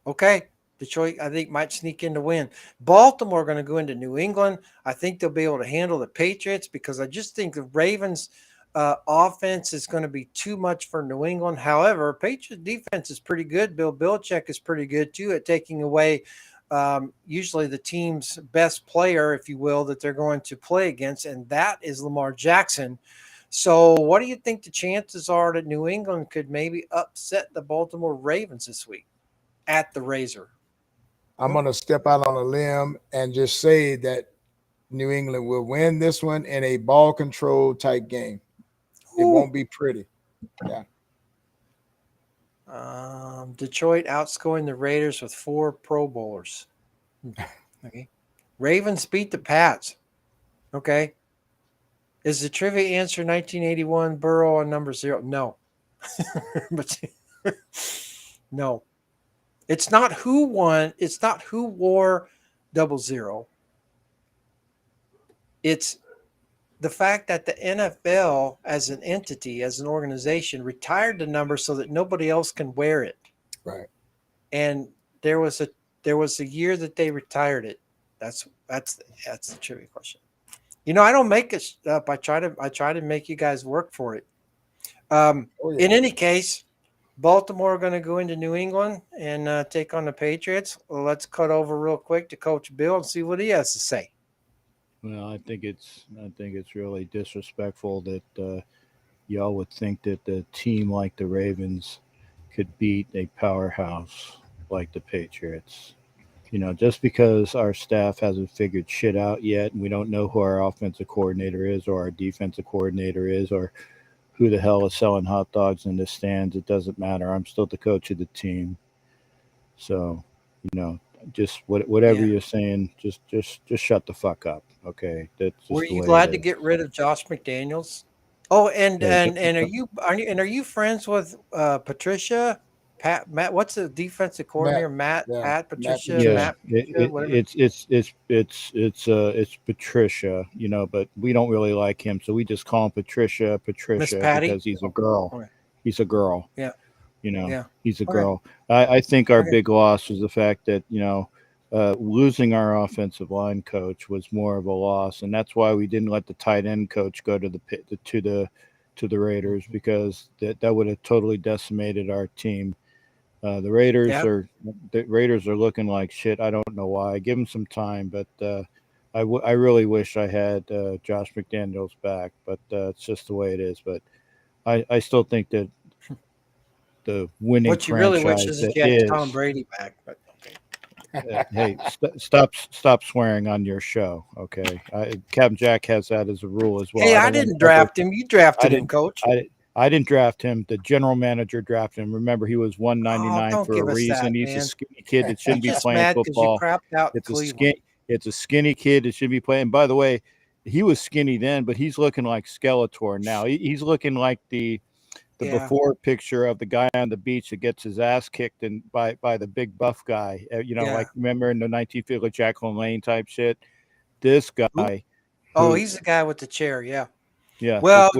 okay. Detroit, I think, might sneak in to win. Baltimore going to go into New England. I think they'll be able to handle the Patriots because I just think the Ravens' offense is going to be too much for New England. However, Patriots' defense is pretty good. Bill Belichick is pretty good, too, at taking away usually the team's best player, if you will, that they're going to play against, and that is Lamar Jackson. So what do you think the chances are that New England could maybe upset the Baltimore Ravens this week at the Razor? I'm going to step out on a limb and just say that New England will win this one in a ball control type game. It won't be pretty. Yeah. Detroit outscoring the Raiders with 4 Pro Bowlers. Okay. Ravens beat the Pats. Okay. Is the trivia answer 1981 Burrow on number 0? No. But no. It's not who won. It's not who wore 00. It's the fact that the NFL as an entity, as an organization, retired the number so that nobody else can wear it. Right. And there was a year that they retired it. That's the trivia question. I don't make it up. I try to make you guys work for it. In any case, Baltimore are going to go into New England and take on the Patriots. Well, let's cut over real quick to Coach Bill and see what he has to say. Well, I think it's really disrespectful that y'all would think that a team like the Ravens could beat a powerhouse like the Patriots. Just because our staff hasn't figured shit out yet, and we don't know who our offensive coordinator is or our defensive coordinator is or who the hell is selling hot dogs in the stands, it doesn't matter. I'm still the coach of the team. So, just whatever you're saying, just shut the fuck up. Okay. That's just Were the you way glad it to is. get rid of Josh McDaniels? Oh, and are you friends with Patricia? Matt, what's the defensive coordinator? Matt, Patricia, Matt. It's Patricia, but we don't really like him, so we just call him Patricia Patty? because he's a girl. Okay. He's a girl. Yeah. He's a Okay. girl. I think our big loss was the fact that losing our offensive line coach was more of a loss, and that's why we didn't let the tight end coach go to the Raiders, because that would have totally decimated our team. The Raiders are looking like shit. I don't know why. Give them some time, but I really wish I had Josh McDaniels back, but it's just the way it is. But I still think that the winning What you really wish franchise is that that you had is, Tom Brady back. But okay. hey, stop swearing on your show, okay? Captain Jack has that as a rule as well. Hey, I didn't draft him. You drafted him, Coach. I didn't draft him. The general manager drafted him. Remember, he was 199 for a reason. He's a skinny kid that shouldn't be playing football. You crapped out Cleveland. It's a skinny kid that should be playing. And by the way, he was skinny then, but he's looking like Skeletor now. He's looking like the before picture of the guy on the beach that gets his ass kicked by the big buff guy. Like remember in the 1950 Jacqueline Lane type shit. This guy. He's the guy with the chair. Yeah. Yeah. Well,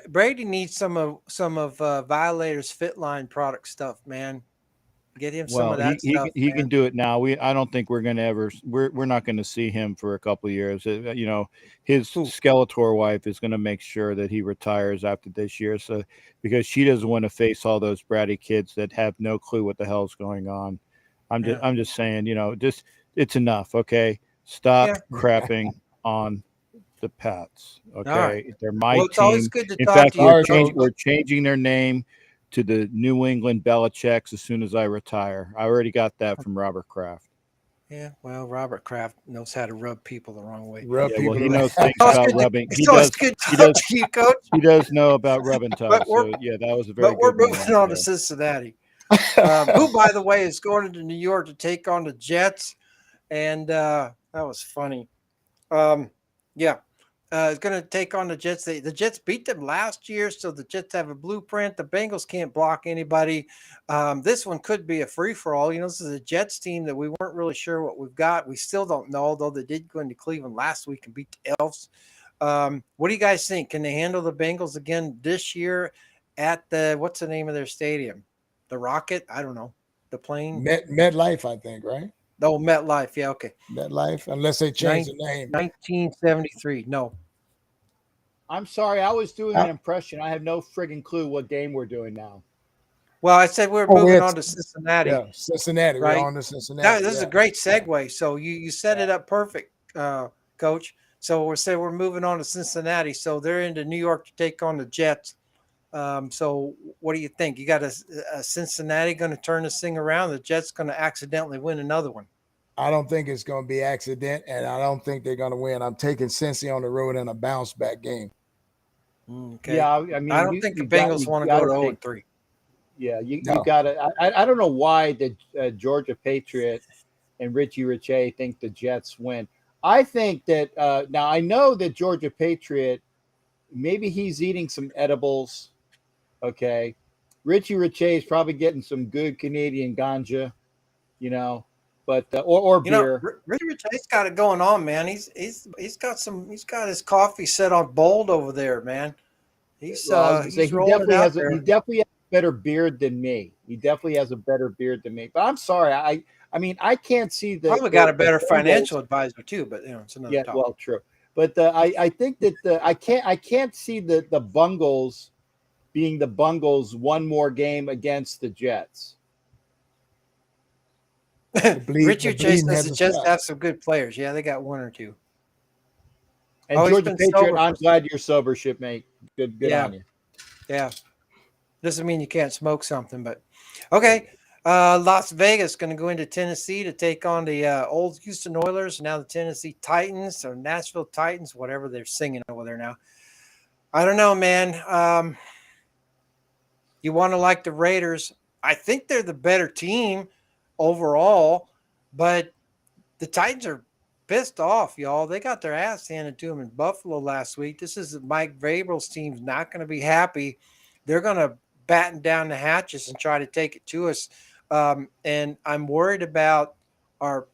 Brady needs some of Violator's Fitline product stuff, man. Get him some of that stuff. He can do it now. I don't think we're going to ever. We're not going to see him for a couple of years. His Skeletor wife is going to make sure that he retires after this year, so because she doesn't want to face all those bratty kids that have no clue what the hell's going on. I'm just saying, it's enough. Okay, stop crapping on the Pats. Okay, right. They're my team. It's always good to talk to you. We're changing their name to the New England Belichicks as soon as I retire. I already got that from Robert Kraft. Yeah, well, Robert Kraft knows how to rub people the wrong way. He knows things about rubbing. He does know about rubbing toes. So, that was a very good one. But we're moving on to Cincinnati. Who, by the way, is going to New York to take on the Jets. And that was funny. Yeah. Is going to take on the Jets. The Jets beat them last year, so the Jets have a blueprint. The Bengals can't block anybody. This one could be a free-for-all. You know, this is a Jets team that we weren't really sure what we've got. We still don't know, although they did go into Cleveland last week and beat the Elves. What do you guys think? Can they handle the Bengals again this year at what's the name of their stadium? The Rocket? I don't know. The plane? MetLife, I think, right? Oh, MetLife. Yeah, okay. MetLife, unless they change the name. 1973. No. I'm sorry, I was doing an impression. I have no friggin' clue what game we're doing now. Well, I said we're moving on to Cincinnati. Yeah, Cincinnati. Right? We're on to Cincinnati. This is a great segue. So you set it up perfect, Coach. So we're moving on to Cincinnati. So they're into New York to take on the Jets. So what do you think? You got a Cincinnati going to turn this thing around? The Jets going to accidentally win another one? I don't think it's going to be accident, and I don't think they're going to win. I'm taking Cincy on the road in a bounce back game. Okay. Yeah, I mean, I don't think the Bengals want to go to 0-3. Yeah, you got to. I don't know why the Georgia Patriot and Richie Riche think the Jets win. I think that now I know that Georgia Patriot, maybe he's eating some edibles. Okay, Richie Riche is probably getting some good Canadian ganja, you know, but or beer. Richie Riche's got it going on, man. He's got his coffee set on bold over there, man. He definitely has a better beard than me. He definitely has a better beard than me. But I'm sorry, I mean, I can't see the probably got a better financial advisor too. But it's another topic. Well, true. But I think that I can't see the Bungles being the Bungles one more game against the Jets. Richard Chase says the Jets have some good players. Yeah, they got one or two. And Georgia Patriot, I'm glad you're sober, shipmate. Good on you. Yeah. Doesn't mean you can't smoke something, but okay. Las Vegas going to go into Tennessee to take on the old Houston Oilers, now the Tennessee Titans or Nashville Titans, whatever they're singing over there now. I don't know, man. You want to like the Raiders. I think they're the better team overall, but the Titans are pissed off, y'all. They got their ass handed to them in Buffalo last week. This is Mike Vrabel's team's not going to be happy. They're going to batten down the hatches and try to take it to us. And I'm worried about our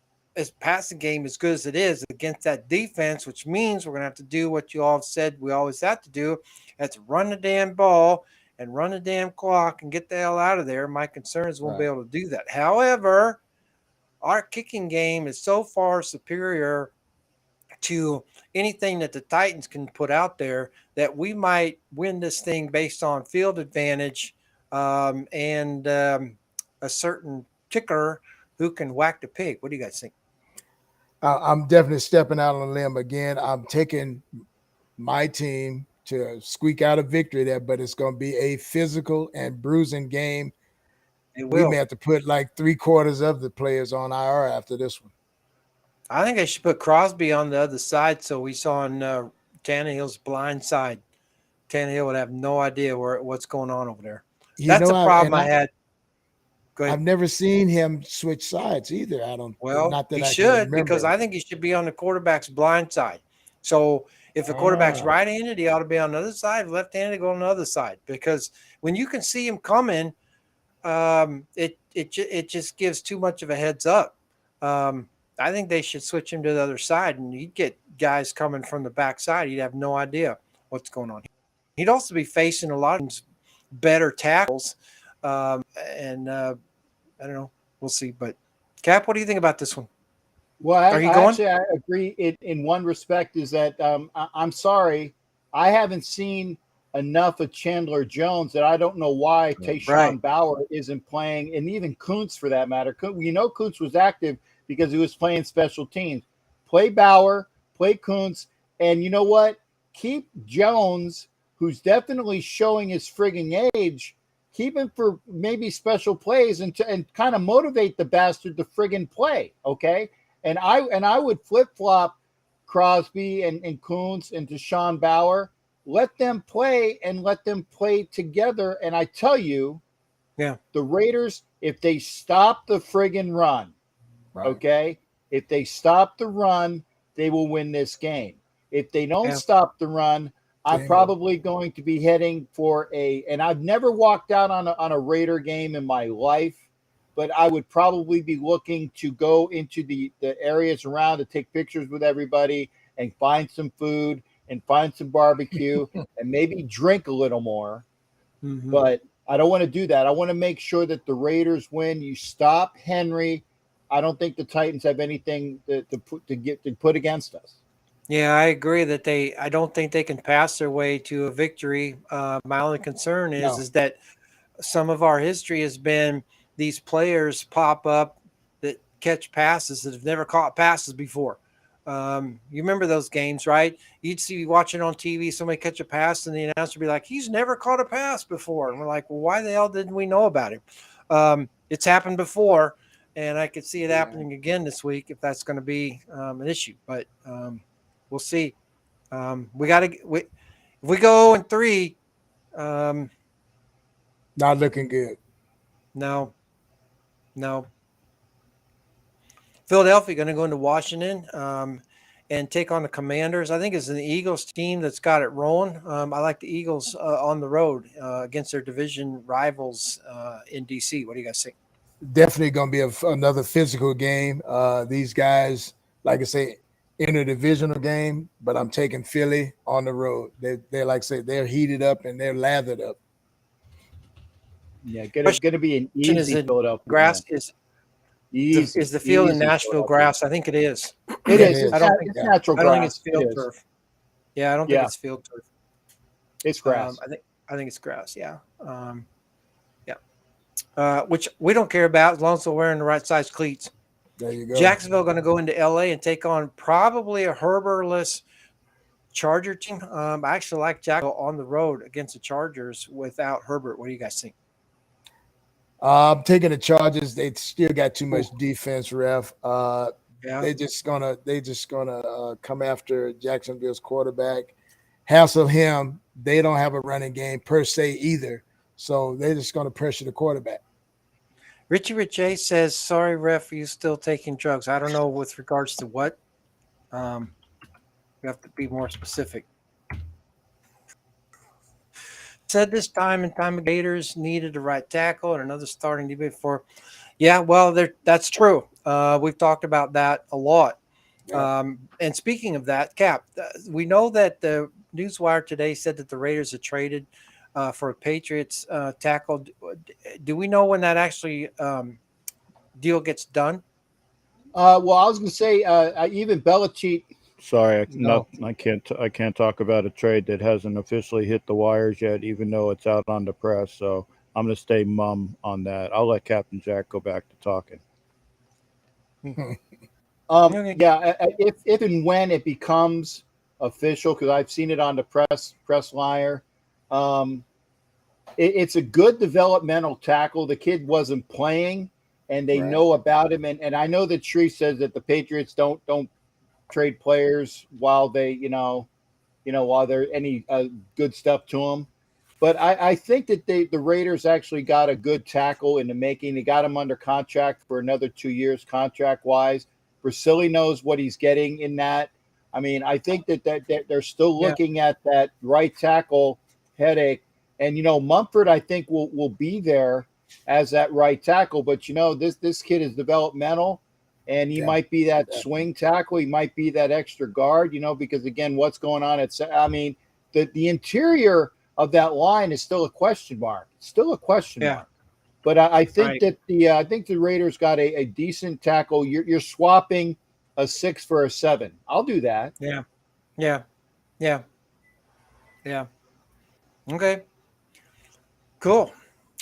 passing game as good as it is against that defense, which means we're going to have to do what you all have said we always have to do. That's run the damn ball and run the damn clock and get the hell out of there. My concerns won't be able to do that. However, our kicking game is so far superior to anything that the Titans can put out there that we might win this thing based on field advantage and a certain kicker who can whack the pig. What do you guys think? I'm definitely stepping out on a limb again. I'm taking my team to squeak out a victory there, but it's going to be a physical and bruising game. We may have to put like 3/4 of the players on IR after this one. I think I should put Crosby on the other side so we saw on Tannehill's blind side. Tannehill would have no idea what's going on over there. That's a problem I had. Go ahead. I've never seen him switch sides either. I don't. Well, not that he I should, because I think he should be on the quarterback's blind side. So if the quarterback's right-handed, he ought to be on the other side. Left-handed, go on the other side. Because when you can see him coming, it just gives too much of a heads up. I think they should switch him to the other side, and you'd get guys coming from the backside. You'd have no idea what's going on. He'd also be facing a lot of better tackles, and I don't know. We'll see. But Cap, what do you think about this one? Well, I agree in one respect is that I'm sorry, I haven't seen enough of Chandler Jones that I don't know why Tayshaun Bauer isn't playing, and even Kuntz for that matter. We know Kuntz was active because he was playing special teams. Play Bauer, play Kuntz, and you know what? Keep Jones, who's definitely showing his frigging age, keep him for maybe special plays and kind of motivate the bastard to friggin' play, okay? And I would flip-flop Crosby and Kuntz and Tayshaun Bauer. Let them play and let them play together. And I tell you, Yeah. The Raiders, if they stop the friggin' run, Right. okay, if they stop the run, they will win this game. If they don't Yeah. stop the run, I'm Game probably going to be heading for and I've never walked out on a Raider game in my life, but I would probably be looking to go into the areas around to take pictures with everybody and find some food and find some barbecue and maybe drink a little more. Mhm. But I don't want to do that. I want to make sure that the Raiders win. You stop Henry. I don't think the Titans have anything to put against us. Yeah, I agree that I don't think they can pass their way to a victory. My only concern No. is that some of our history has been these players pop up that catch passes that have never caught passes before. You remember those games, right? You'd see watching on TV, somebody catch a pass, and the announcer would be like, "He's never caught a pass before." And we're like, "Well, why the hell didn't we know about him?" It's happened before, and I could see it happening again this week if that's going to be an issue. But we'll see. We got to. If we go 0-3, Not looking good. no. Philadelphia going to go into Washington and take on the Commanders. I think it's an Eagles team that's got it rolling. I like the Eagles on the road against their division rivals in DC. What do you guys think? Definitely going to be another physical game. These guys, like I say, interdivisional game, but I'm taking Philly on the road. They're like I say, they're heated up and they're lathered up. Yeah, gonna be an easy Philadelphia grass win. is the field in Easy Nashville grass? I think it is. It is. is. It's natural grass. I don't think it's field turf. Yeah, I don't think it's field turf. It's grass. I think it's grass. Yeah. Which we don't care about as long as they're wearing the right size cleats. There you go. Jacksonville going to go into LA and take on probably a Herbertless Charger team. I actually like Jacksonville on the road against the Chargers without Herbert. What do you guys think? I'm taking the Chargers. They still got too much defense, ref. Yeah. They just gonna come after Jacksonville's quarterback, hassle him. They don't have a running game per se either, so they're just gonna pressure the quarterback. Richie Richey says, "Sorry, ref, you still taking drugs?" I don't know with regards to what. You have to be more specific. Said this time and time, Gators needed a right tackle and another starting DB for. Yeah, well, that's true. We've talked about that a lot. Yeah. And speaking of that, Cap, we know that the Newswire today said that the Raiders had traded for a Patriots tackle. Do we know when that actually deal gets done? Well, I was going to say even Belichick. Sorry, I can't talk about a trade that hasn't officially hit the wires yet, even though it's out on the press. So I'm going to stay mum on that. I'll let Captain Jack go back to talking. Yeah, if and when it becomes official, because I've seen it on the press wire, it's a good developmental tackle. The kid wasn't playing, and they know about him. And I know that Shree says that the Patriots don't trade players while they, while they're any good stuff to them. But I think that the Raiders actually got a good tackle in the making. They got him under contract for another 2 years, contract-wise. Brasili knows what he's getting in that. I mean, I think that they're still looking at that right tackle headache. And, Mumford, I think, will be there as that right tackle. But, this kid is developmental. And he might be that swing tackle. He might be that extra guard, because, again, what's going on? The interior of that line is still a question mark. Still a question mark. But I think that the Raiders got a decent tackle. You're swapping a 6 for a 7. I'll do that. Yeah. Okay. Cool.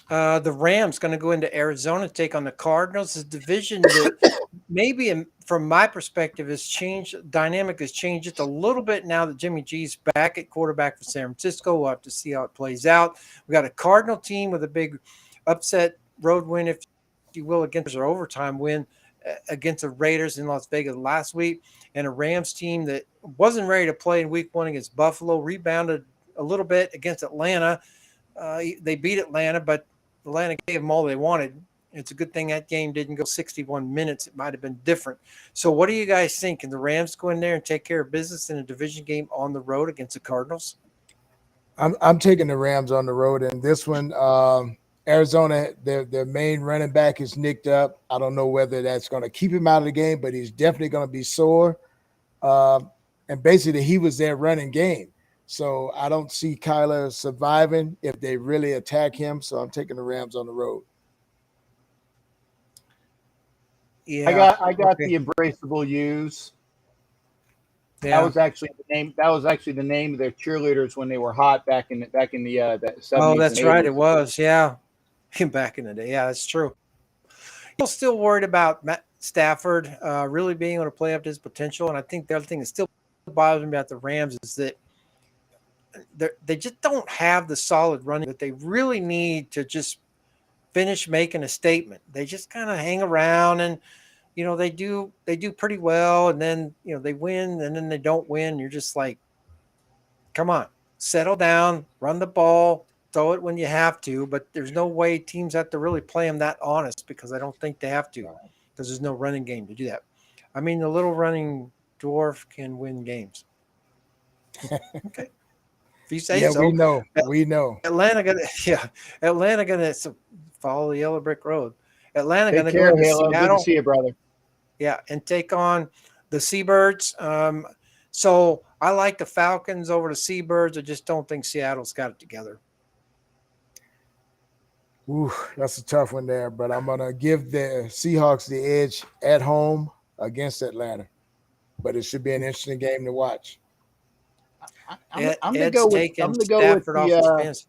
The Rams going to go into Arizona to take on the Cardinals. This division that maybe from my perspective has changed. Dynamic has changed just a little bit now that Jimmy G's back at quarterback for San Francisco. We'll have to see how it plays out. We got a Cardinal team with a big upset road win, if you will, against their overtime win against the Raiders in Las Vegas last week, and a Rams team that wasn't ready to play in week 1 against Buffalo, rebounded a little bit against Atlanta. They beat Atlanta, but Atlanta gave them all they wanted. It's a good thing that game didn't go 61 minutes. It might have been different. So what do you guys think? Can the Rams go in there and take care of business in a division game on the road against the Cardinals? I'm taking the Rams on the road in this one. Arizona, their main running back is nicked up. I don't know whether that's going to keep him out of the game, but he's definitely going to be sore. And basically, he was their running game. So I don't see Kyler surviving if they really attack him. So I'm taking the Rams on the road. Yeah, I got the embraceable U's. yeah. That was actually the name. That was actually the name of their cheerleaders when they were hot back in the 70s. Oh, that's and right. 80s. It was. Yeah. Back in the day. Yeah, that's true. You're still worried about Matt Stafford really being able to play up to his potential. And I think the other thing that still bothers me about the Rams is that they just don't have the solid running that they really need to just finish making a statement. They just kind of hang around and, they do pretty well. And then, they win and then they don't win. You're just like, come on, settle down, run the ball, throw it when you have to. But there's no way teams have to really play them that honest because I don't think they have to because there's no running game to do that. I mean, the little running dwarf can win games. Okay. If you say so. We know. Atlanta gonna follow the yellow brick road. Atlanta Take gonna care, go to Halo. Good Seattle. to see you, brother. Yeah, and take on the Seabirds. So I like the Falcons over the Seabirds. I just don't think Seattle's got it together. Ooh, that's a tough one there, but I'm gonna give the Seahawks the edge at home against Atlanta. But it should be an interesting game to watch. I'm gonna Ed's go with taking Stafford off his fantasy.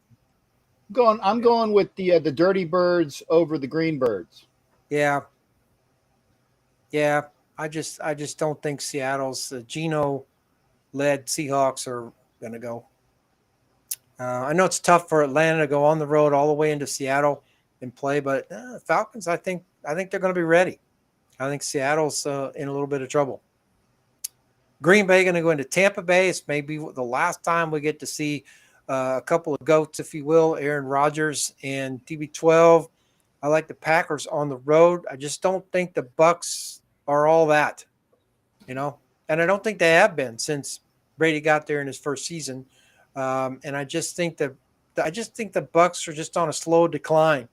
I'm going with the Dirty Birds over the Green Birds. Yeah. I just don't think Seattle's Geno-led Seahawks are going to go. I know it's tough for Atlanta to go on the road all the way into Seattle and play, but Falcons, I think they're going to be ready. I think Seattle's in a little bit of trouble. Green Bay going to go into Tampa Bay. It's maybe the last time we get to see a couple of goats, if you will, Aaron Rodgers and TB12. I like the Packers on the road. I just don't think the Bucs are all that, and I don't think they have been since Brady got there in his first season. And I just think the Bucs are just on a slow decline,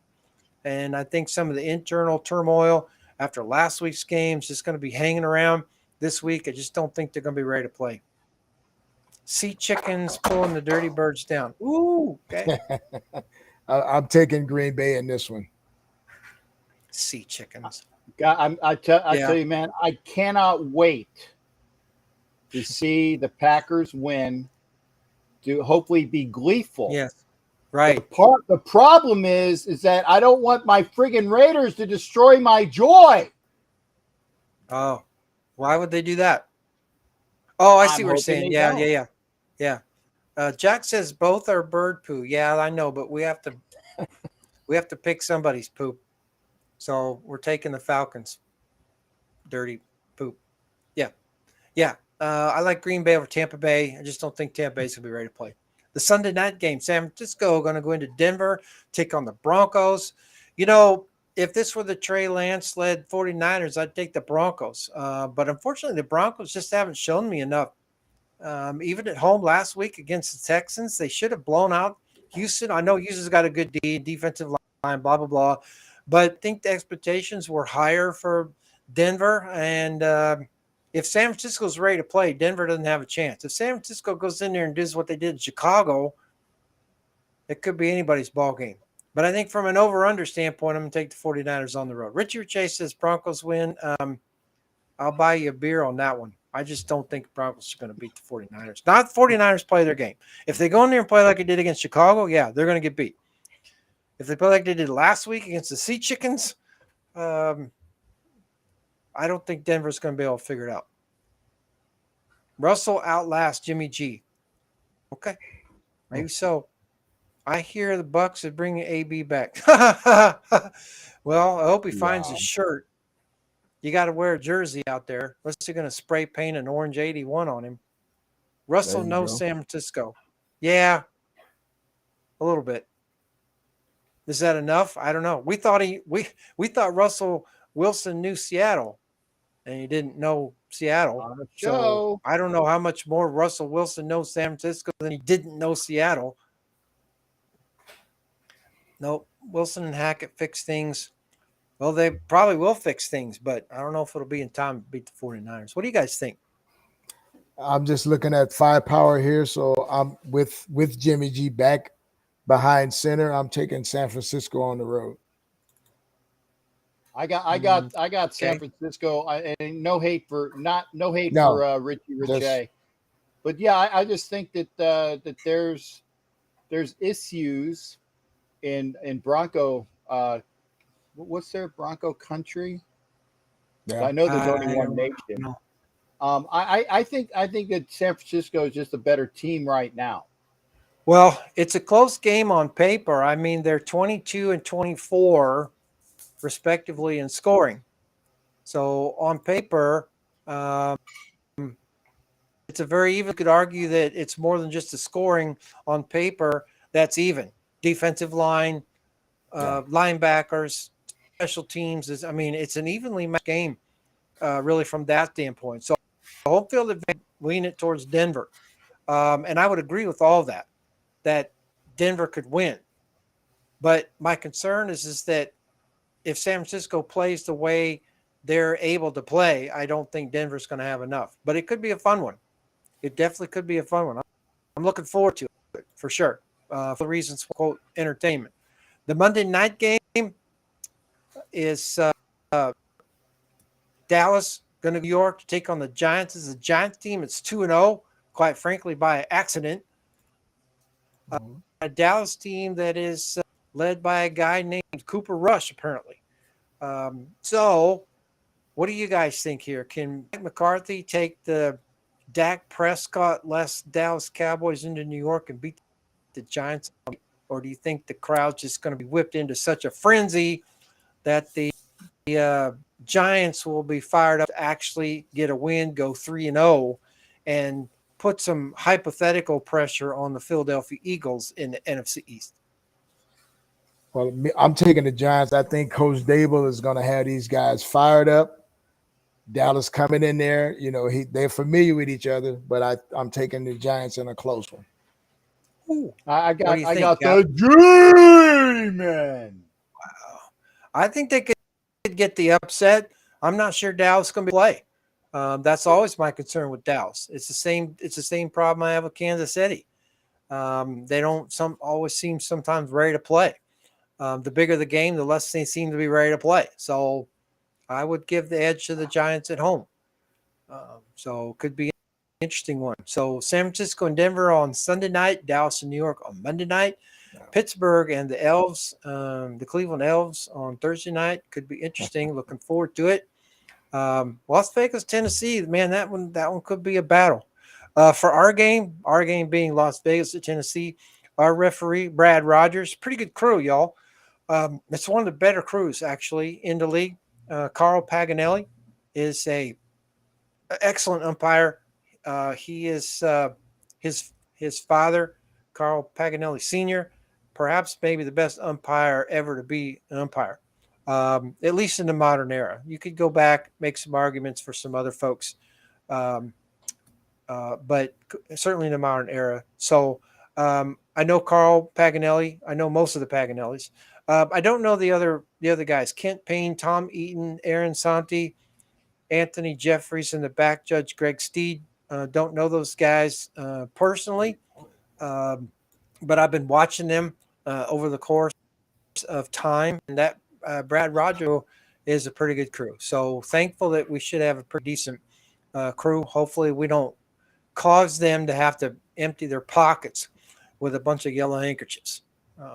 and I think some of the internal turmoil after last week's game is just going to be hanging around this week. I just don't think they're going to be ready to play. Sea Chickens pulling the Dirty Birds down. Ooh, okay. I'm taking Green Bay in this one. Sea Chickens. God, I tell you, man, I cannot wait to see the Packers win. To hopefully be gleeful. Yes, right. The problem is that I don't want my friggin' Raiders to destroy my joy. Oh, why would they do that? Oh, I see what you're saying. Yeah. Jack says both are bird poo. Yeah, I know, but we have to pick somebody's poop. So we're taking the Falcons. Dirty poop. Yeah. I like Green Bay over Tampa Bay. I just don't think Tampa Bay's going to be ready to play. The Sunday night game, San Francisco going to go into Denver, take on the Broncos. If this were the Trey Lance-led 49ers, I'd take the Broncos. But unfortunately, the Broncos just haven't shown me enough. Even at home last week against the Texans, they should have blown out Houston. I know Houston's got a good defensive line, blah, blah, blah. But I think the expectations were higher for Denver. And if San Francisco's ready to play, Denver doesn't have a chance. If San Francisco goes in there and does what they did in Chicago, it could be anybody's ball game. But I think from an over-under standpoint, I'm going to take the 49ers on the road. Richard Chase says Broncos win. I'll buy you a beer on that one. I just don't think Broncos are going to beat the 49ers. Not the 49ers play their game. If they go in there and play like they did against Chicago, yeah, they're going to get beat. If they play like they did last week against the Sea Chickens, I don't think Denver's going to be able to figure it out. Russell outlasts Jimmy G. Okay, maybe so. I hear the Bucs are bringing AB back. Well, I hope he finds his shirt. You got to wear a jersey out there. Unless you're going to spray paint an orange 81 on him. Russell knows San Francisco. Yeah, a little bit. Is that enough? I don't know. We thought Russell Wilson knew Seattle, and he didn't know Seattle. On the So show. I don't know how much more Russell Wilson knows San Francisco than he didn't know Seattle. Nope. Wilson and Hackett fix things. Well, they probably will fix things, but I don't know if it'll be in time to beat the 49ers. What do you guys think? I'm just looking at firepower here. So I'm with Jimmy G back behind center. I'm taking San Francisco on the road. I got San Okay. Francisco. And no hate for Richie Richey, Just- but yeah, I just think that that there's issues in Bronco. What's their Bronco country? Yeah. I know there's only I one don't nation. know. I think that San Francisco is just a better team right now. Well, it's a close game on paper. I mean, they're 22 and 24, respectively, in scoring. So on paper, it's a very even. You could argue that it's more than just the scoring on paper. That's even. Defensive line, linebackers, special teams. It's an evenly matched game, really, from that standpoint. So home field advantage, lean it towards Denver. And I would agree with all that Denver could win. But my concern is that if San Francisco plays the way they're able to play, I don't think Denver's going to have enough. But it could be a fun one. It definitely could be a fun one. I'm looking forward to it for sure, for the reasons, quote, entertainment. The Monday night game is Dallas going to New York to take on the Giants. It's a Giants team. It's 2-0, quite frankly, by accident. A Dallas team that is led by a guy named Cooper Rush, apparently. So what do you guys think here? Can Mike McCarthy take the Dak Prescott-less Dallas Cowboys into New York and beat the Giants? Or do you think the crowd's just going to be whipped into such a frenzy that the Giants will be fired up to actually get a win, go 3-0, and put some hypothetical pressure on the Philadelphia Eagles in the NFC East? Well, I'm taking the Giants. I think Coach Dable is going to have these guys fired up. Dallas coming in there, they're familiar with each other, but I'm taking the Giants in a close one. Ooh, I what do you think, got Cap? the Dreamin'. Wow. I think they could get the upset. I'm not sure Dallas is going to play. That's always my concern with Dallas. It's the same problem I have with Kansas City. They don't always seem sometimes ready to play. The bigger the game, the less they seem to be ready to play. So I would give the edge to the Giants at home. So it could be an interesting one. So San Francisco and Denver on Sunday night, Dallas and New York on Monday night, Pittsburgh and the Elves, the Cleveland Elves on Thursday night. Could be interesting. Looking forward to it. Las Vegas, Tennessee, man, that one could be a battle. For our game being Las Vegas at Tennessee, our referee, Brad Rogers, pretty good crew, y'all. It's one of the better crews, actually, in the league. Carl Paganelli is an excellent umpire. He is his father, Carl Paganelli Sr., perhaps maybe the best umpire ever to be an umpire, at least in the modern era. You could go back, make some arguments for some other folks, but certainly in the modern era. So I know Carl Paganelli. I know most of the Paganellis. I don't know the other guys: Kent Payne, Tom Eaton, Aaron Santi, Anthony Jeffries, and the back judge Greg Steed. Don't know those guys personally, but I've been watching them over the course of time, and that Brad Rogers is a pretty good crew. So thankful that we should have a pretty decent crew. Hopefully, we don't cause them to have to empty their pockets with a bunch of yellow handkerchiefs.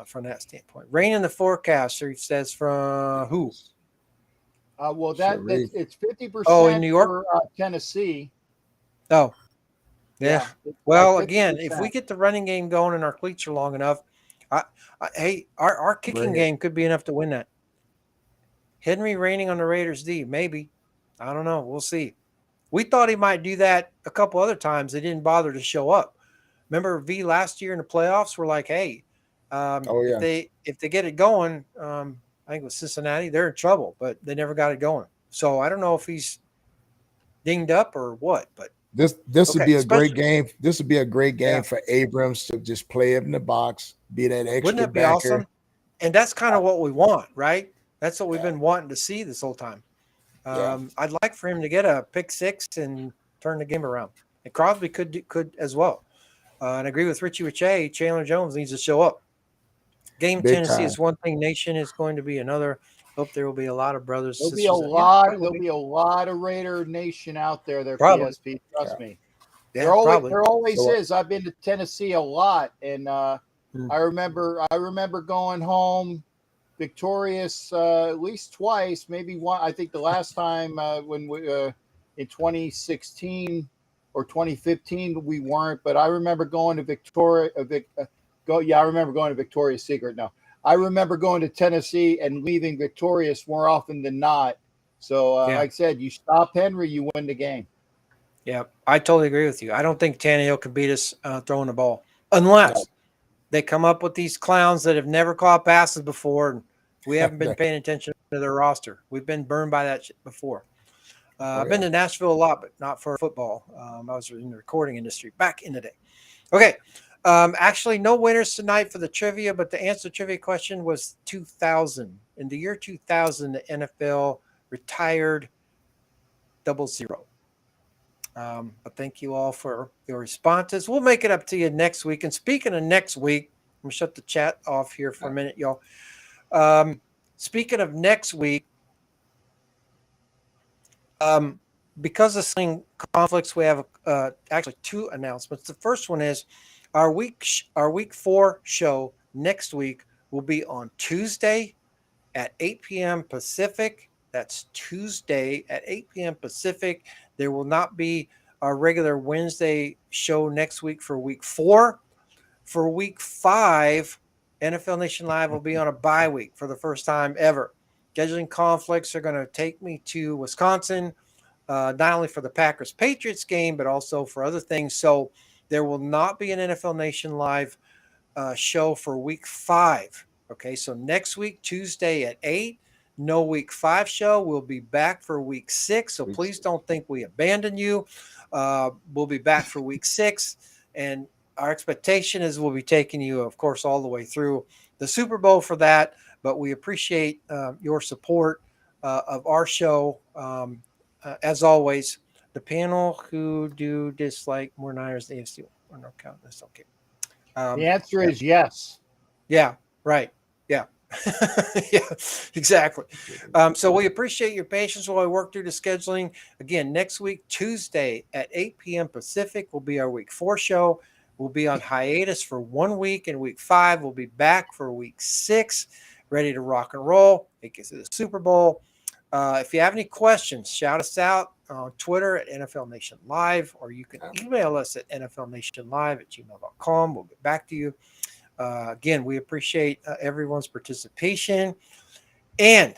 From that standpoint, rain in the forecast. He says from who? Well, it's 50%. Oh, in New York, for Tennessee. Oh, yeah. Well, again, 50%. if we get the running game going and our cleats are long enough, hey, our kicking game could be enough to win that. Henry Raining on the Raiders D, maybe. I don't know. We'll see. We thought he might do that a couple other times. They didn't bother to show up. Remember V last year in the playoffs? We're like, hey, Oh yeah. If they get it going, I think with Cincinnati, they're in trouble, but they never got it going. So I don't know if he's dinged up or what, but This would okay, be a great especially game. This would be a great yeah, game for Abrams to just play it in the box, be that wouldn't extra that be backer. awesome? And that's kind of what we want, right? That's what we've been wanting to see this whole time. Yeah. I'd like for him to get a pick six and turn the game around. And Crosby could as well. And I agree with Richie Riche. Chandler Jones needs to show up. Game Big Tennessee time. is one thing. Nation is going to be another. Hope there will be a lot of brothers. There'll be sisters. a lot. There'll be a lot of Raider Nation out there. There, Probably. PSP. Trust me. Yeah, There always, probably. there always So, is. I've been to Tennessee a lot, and I remember going home victorious at least twice, maybe one. I think the last time when we in 2016 or 2015 we weren't, but I remember going to I remember going to Victoria's Secret. No, I remember going to Tennessee and leaving victorious more often than not. So, like I said, you stop Henry, you win the game. Yeah, I totally agree with you. I don't think Tannehill can beat us throwing the ball unless they come up with these clowns that have never caught passes before. And we haven't been paying attention to their roster. We've been burned by that shit before. I've been to Nashville a lot, but not for football. I was in the recording industry back in the day. Okay. Actually, no winners tonight for the trivia, but the answer to the trivia question was 2000. In the year 2000, the NFL retired 00. But thank you all for your responses. We'll make it up to you next week. And speaking of next week, I'm going to shut the chat off here for a minute, y'all. Speaking of next week, because of some conflicts, we have actually two announcements. The first one is our week 4 show next week will be on Tuesday at 8 p.m. Pacific. That's Tuesday at 8 p.m. Pacific. There will not be our regular Wednesday show next week for week 4. For week 5, NFL Nation Live will be on a bye week for the first time ever. Scheduling conflicts are going to take me to Wisconsin, not only for the Packers-Patriots game, but also for other things. So there will not be an NFL Nation Live show for week 5. Okay, so next week, Tuesday at 8, no week 5 show. We'll be back for week 6. So please don't think we abandoned you. We'll be back for week 6. And our expectation is we'll be taking you, of course, all the way through the Super Bowl for that. But we appreciate your support of our show. As always, the panel who do dislike more Niners than AFC. We're not counting this. Okay. The answer is yes. Yeah, right. Yeah. Yeah, exactly. So we appreciate your patience while we work through the scheduling. Again, next week, Tuesday at 8 p.m. Pacific will be our week 4 show. We'll be on hiatus for 1 week. In week 5, we'll be back for week 6, ready to rock and roll. Take us to the Super Bowl. If you have any questions, shout us out on Twitter at NFL Nation Live, or you can email us at nflnationlive@gmail.com. We'll get back to you. Again, we appreciate everyone's participation. And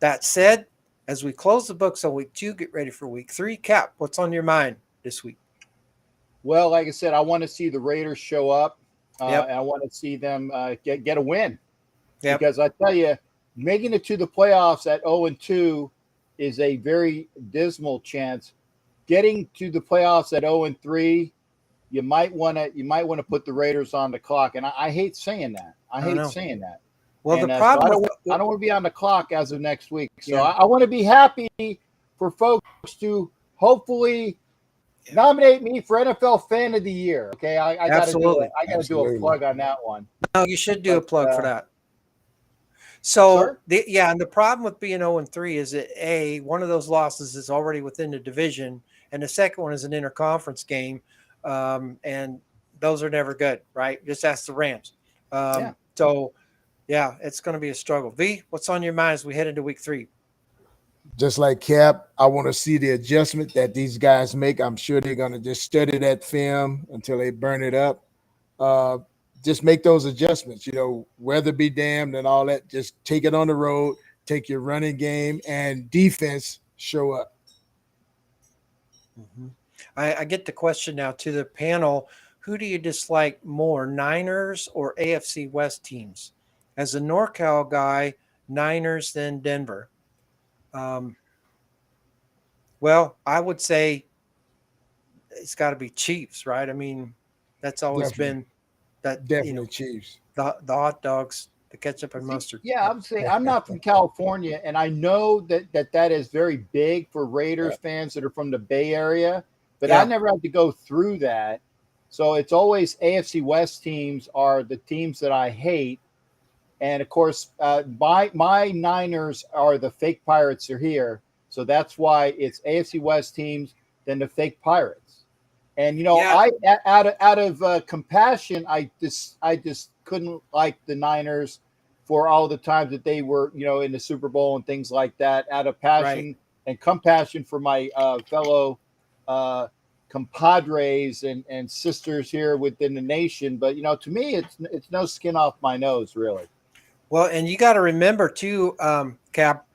that said, as we close the books on week 2, get ready for week 3. Cap, what's on your mind this week? Well, like I said, I want to see the Raiders show up. And I want to see them get a win. Yep. Because I tell you, making it to the playoffs at 0-2 is a very dismal chance. Getting to the playoffs at 0-3, you might want to put the Raiders on the clock, and I hate saying that. I hate saying that. Well, and, the problem so I don't want to be on the clock as of next week. So I want to be happy for folks to hopefully nominate me for NFL Fan of the Year. Okay, I got to do it. I got to do a plug on that one. No, you should do a plug for that. So, and the problem with being 0-3 is that one of those losses is already within the division, and the second one is an interconference game, and those are never good, right? Just ask the Rams. So, it's going to be a struggle. V, what's on your mind as we head into week 3? Just like Cap, I want to see the adjustment that these guys make. I'm sure they're going to just study that film until they burn it up. Just make those adjustments, weather be damned and all that. Just take it on the road, take your running game and defense show up. Mm-hmm. I get the question now to the panel who do you dislike more, Niners or AFC West teams? As a NorCal guy, Niners, then Denver. Well, I would say it's got to be Chiefs, right? I mean, that's always Definitely. been that, Definitely Chiefs. the hot dogs, the ketchup and mustard. Yeah, I'm saying I'm not from California, and I know that is very big for Raiders fans that are from the Bay Area, but I never had to go through that. So it's always AFC West teams are the teams that I hate, and of course, my Niners are the fake Pirates are here, so that's why it's AFC West teams then the fake Pirates. And I out of compassion, I just couldn't like the Niners for all the times that they were in the Super Bowl and things like that. Out of passion and compassion for my fellow compadres and sisters here within the nation. But to me, it's no skin off my nose, really. Well, and you got to remember too, Cap,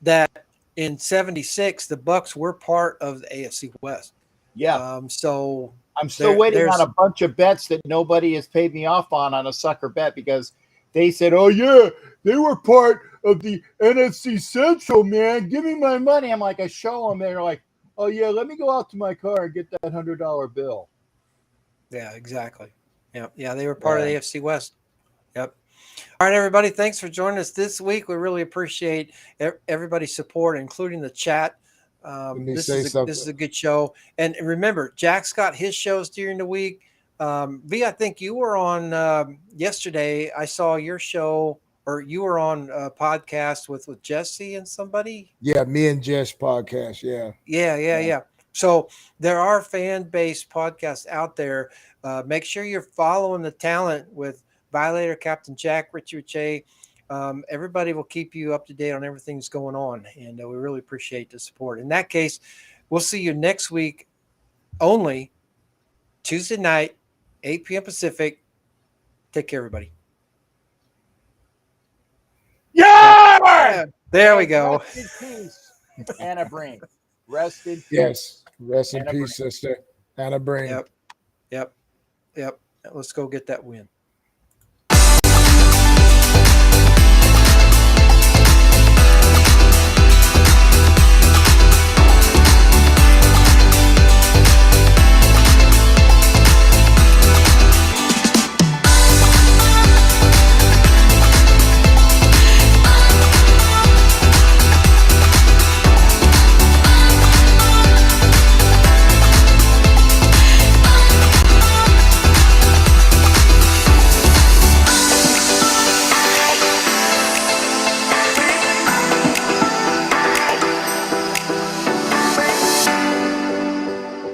that in '76 the Bucks were part of the AFC West. Yeah. So I'm still waiting on a bunch of bets that nobody has paid me off on a sucker bet because they said, "Oh yeah, they were part of the NFC Central, man. Give me my money." I'm like, I show them, and they're like, "Oh yeah, let me go out to my car and get that $100 bill." Yeah, exactly. Yeah, they were part of the AFC West. Yep. All right, everybody. Thanks for joining us this week. We really appreciate everybody's support, including the chat. This is a good show. And remember, Jack's got his shows during the week. V, I think you were on yesterday. I saw your show, or you were on a podcast with Jesse and somebody. Yeah, me and Jess podcast. Yeah. So there are fan-based podcasts out there. Make sure you're following the talent with Violator, Captain Jack, Richard Che. Everybody will keep you up to date on everything that's going on, and we really appreciate the support. In that case, we'll see you next week, only Tuesday night, 8 p.m. Pacific. Take care, everybody. Yeah! There we go. Rest in peace, Anna Brink. Rest in peace. Yes. Rest in Anna peace, Brink. sister. Anna Brink. Yep. Let's go get that win.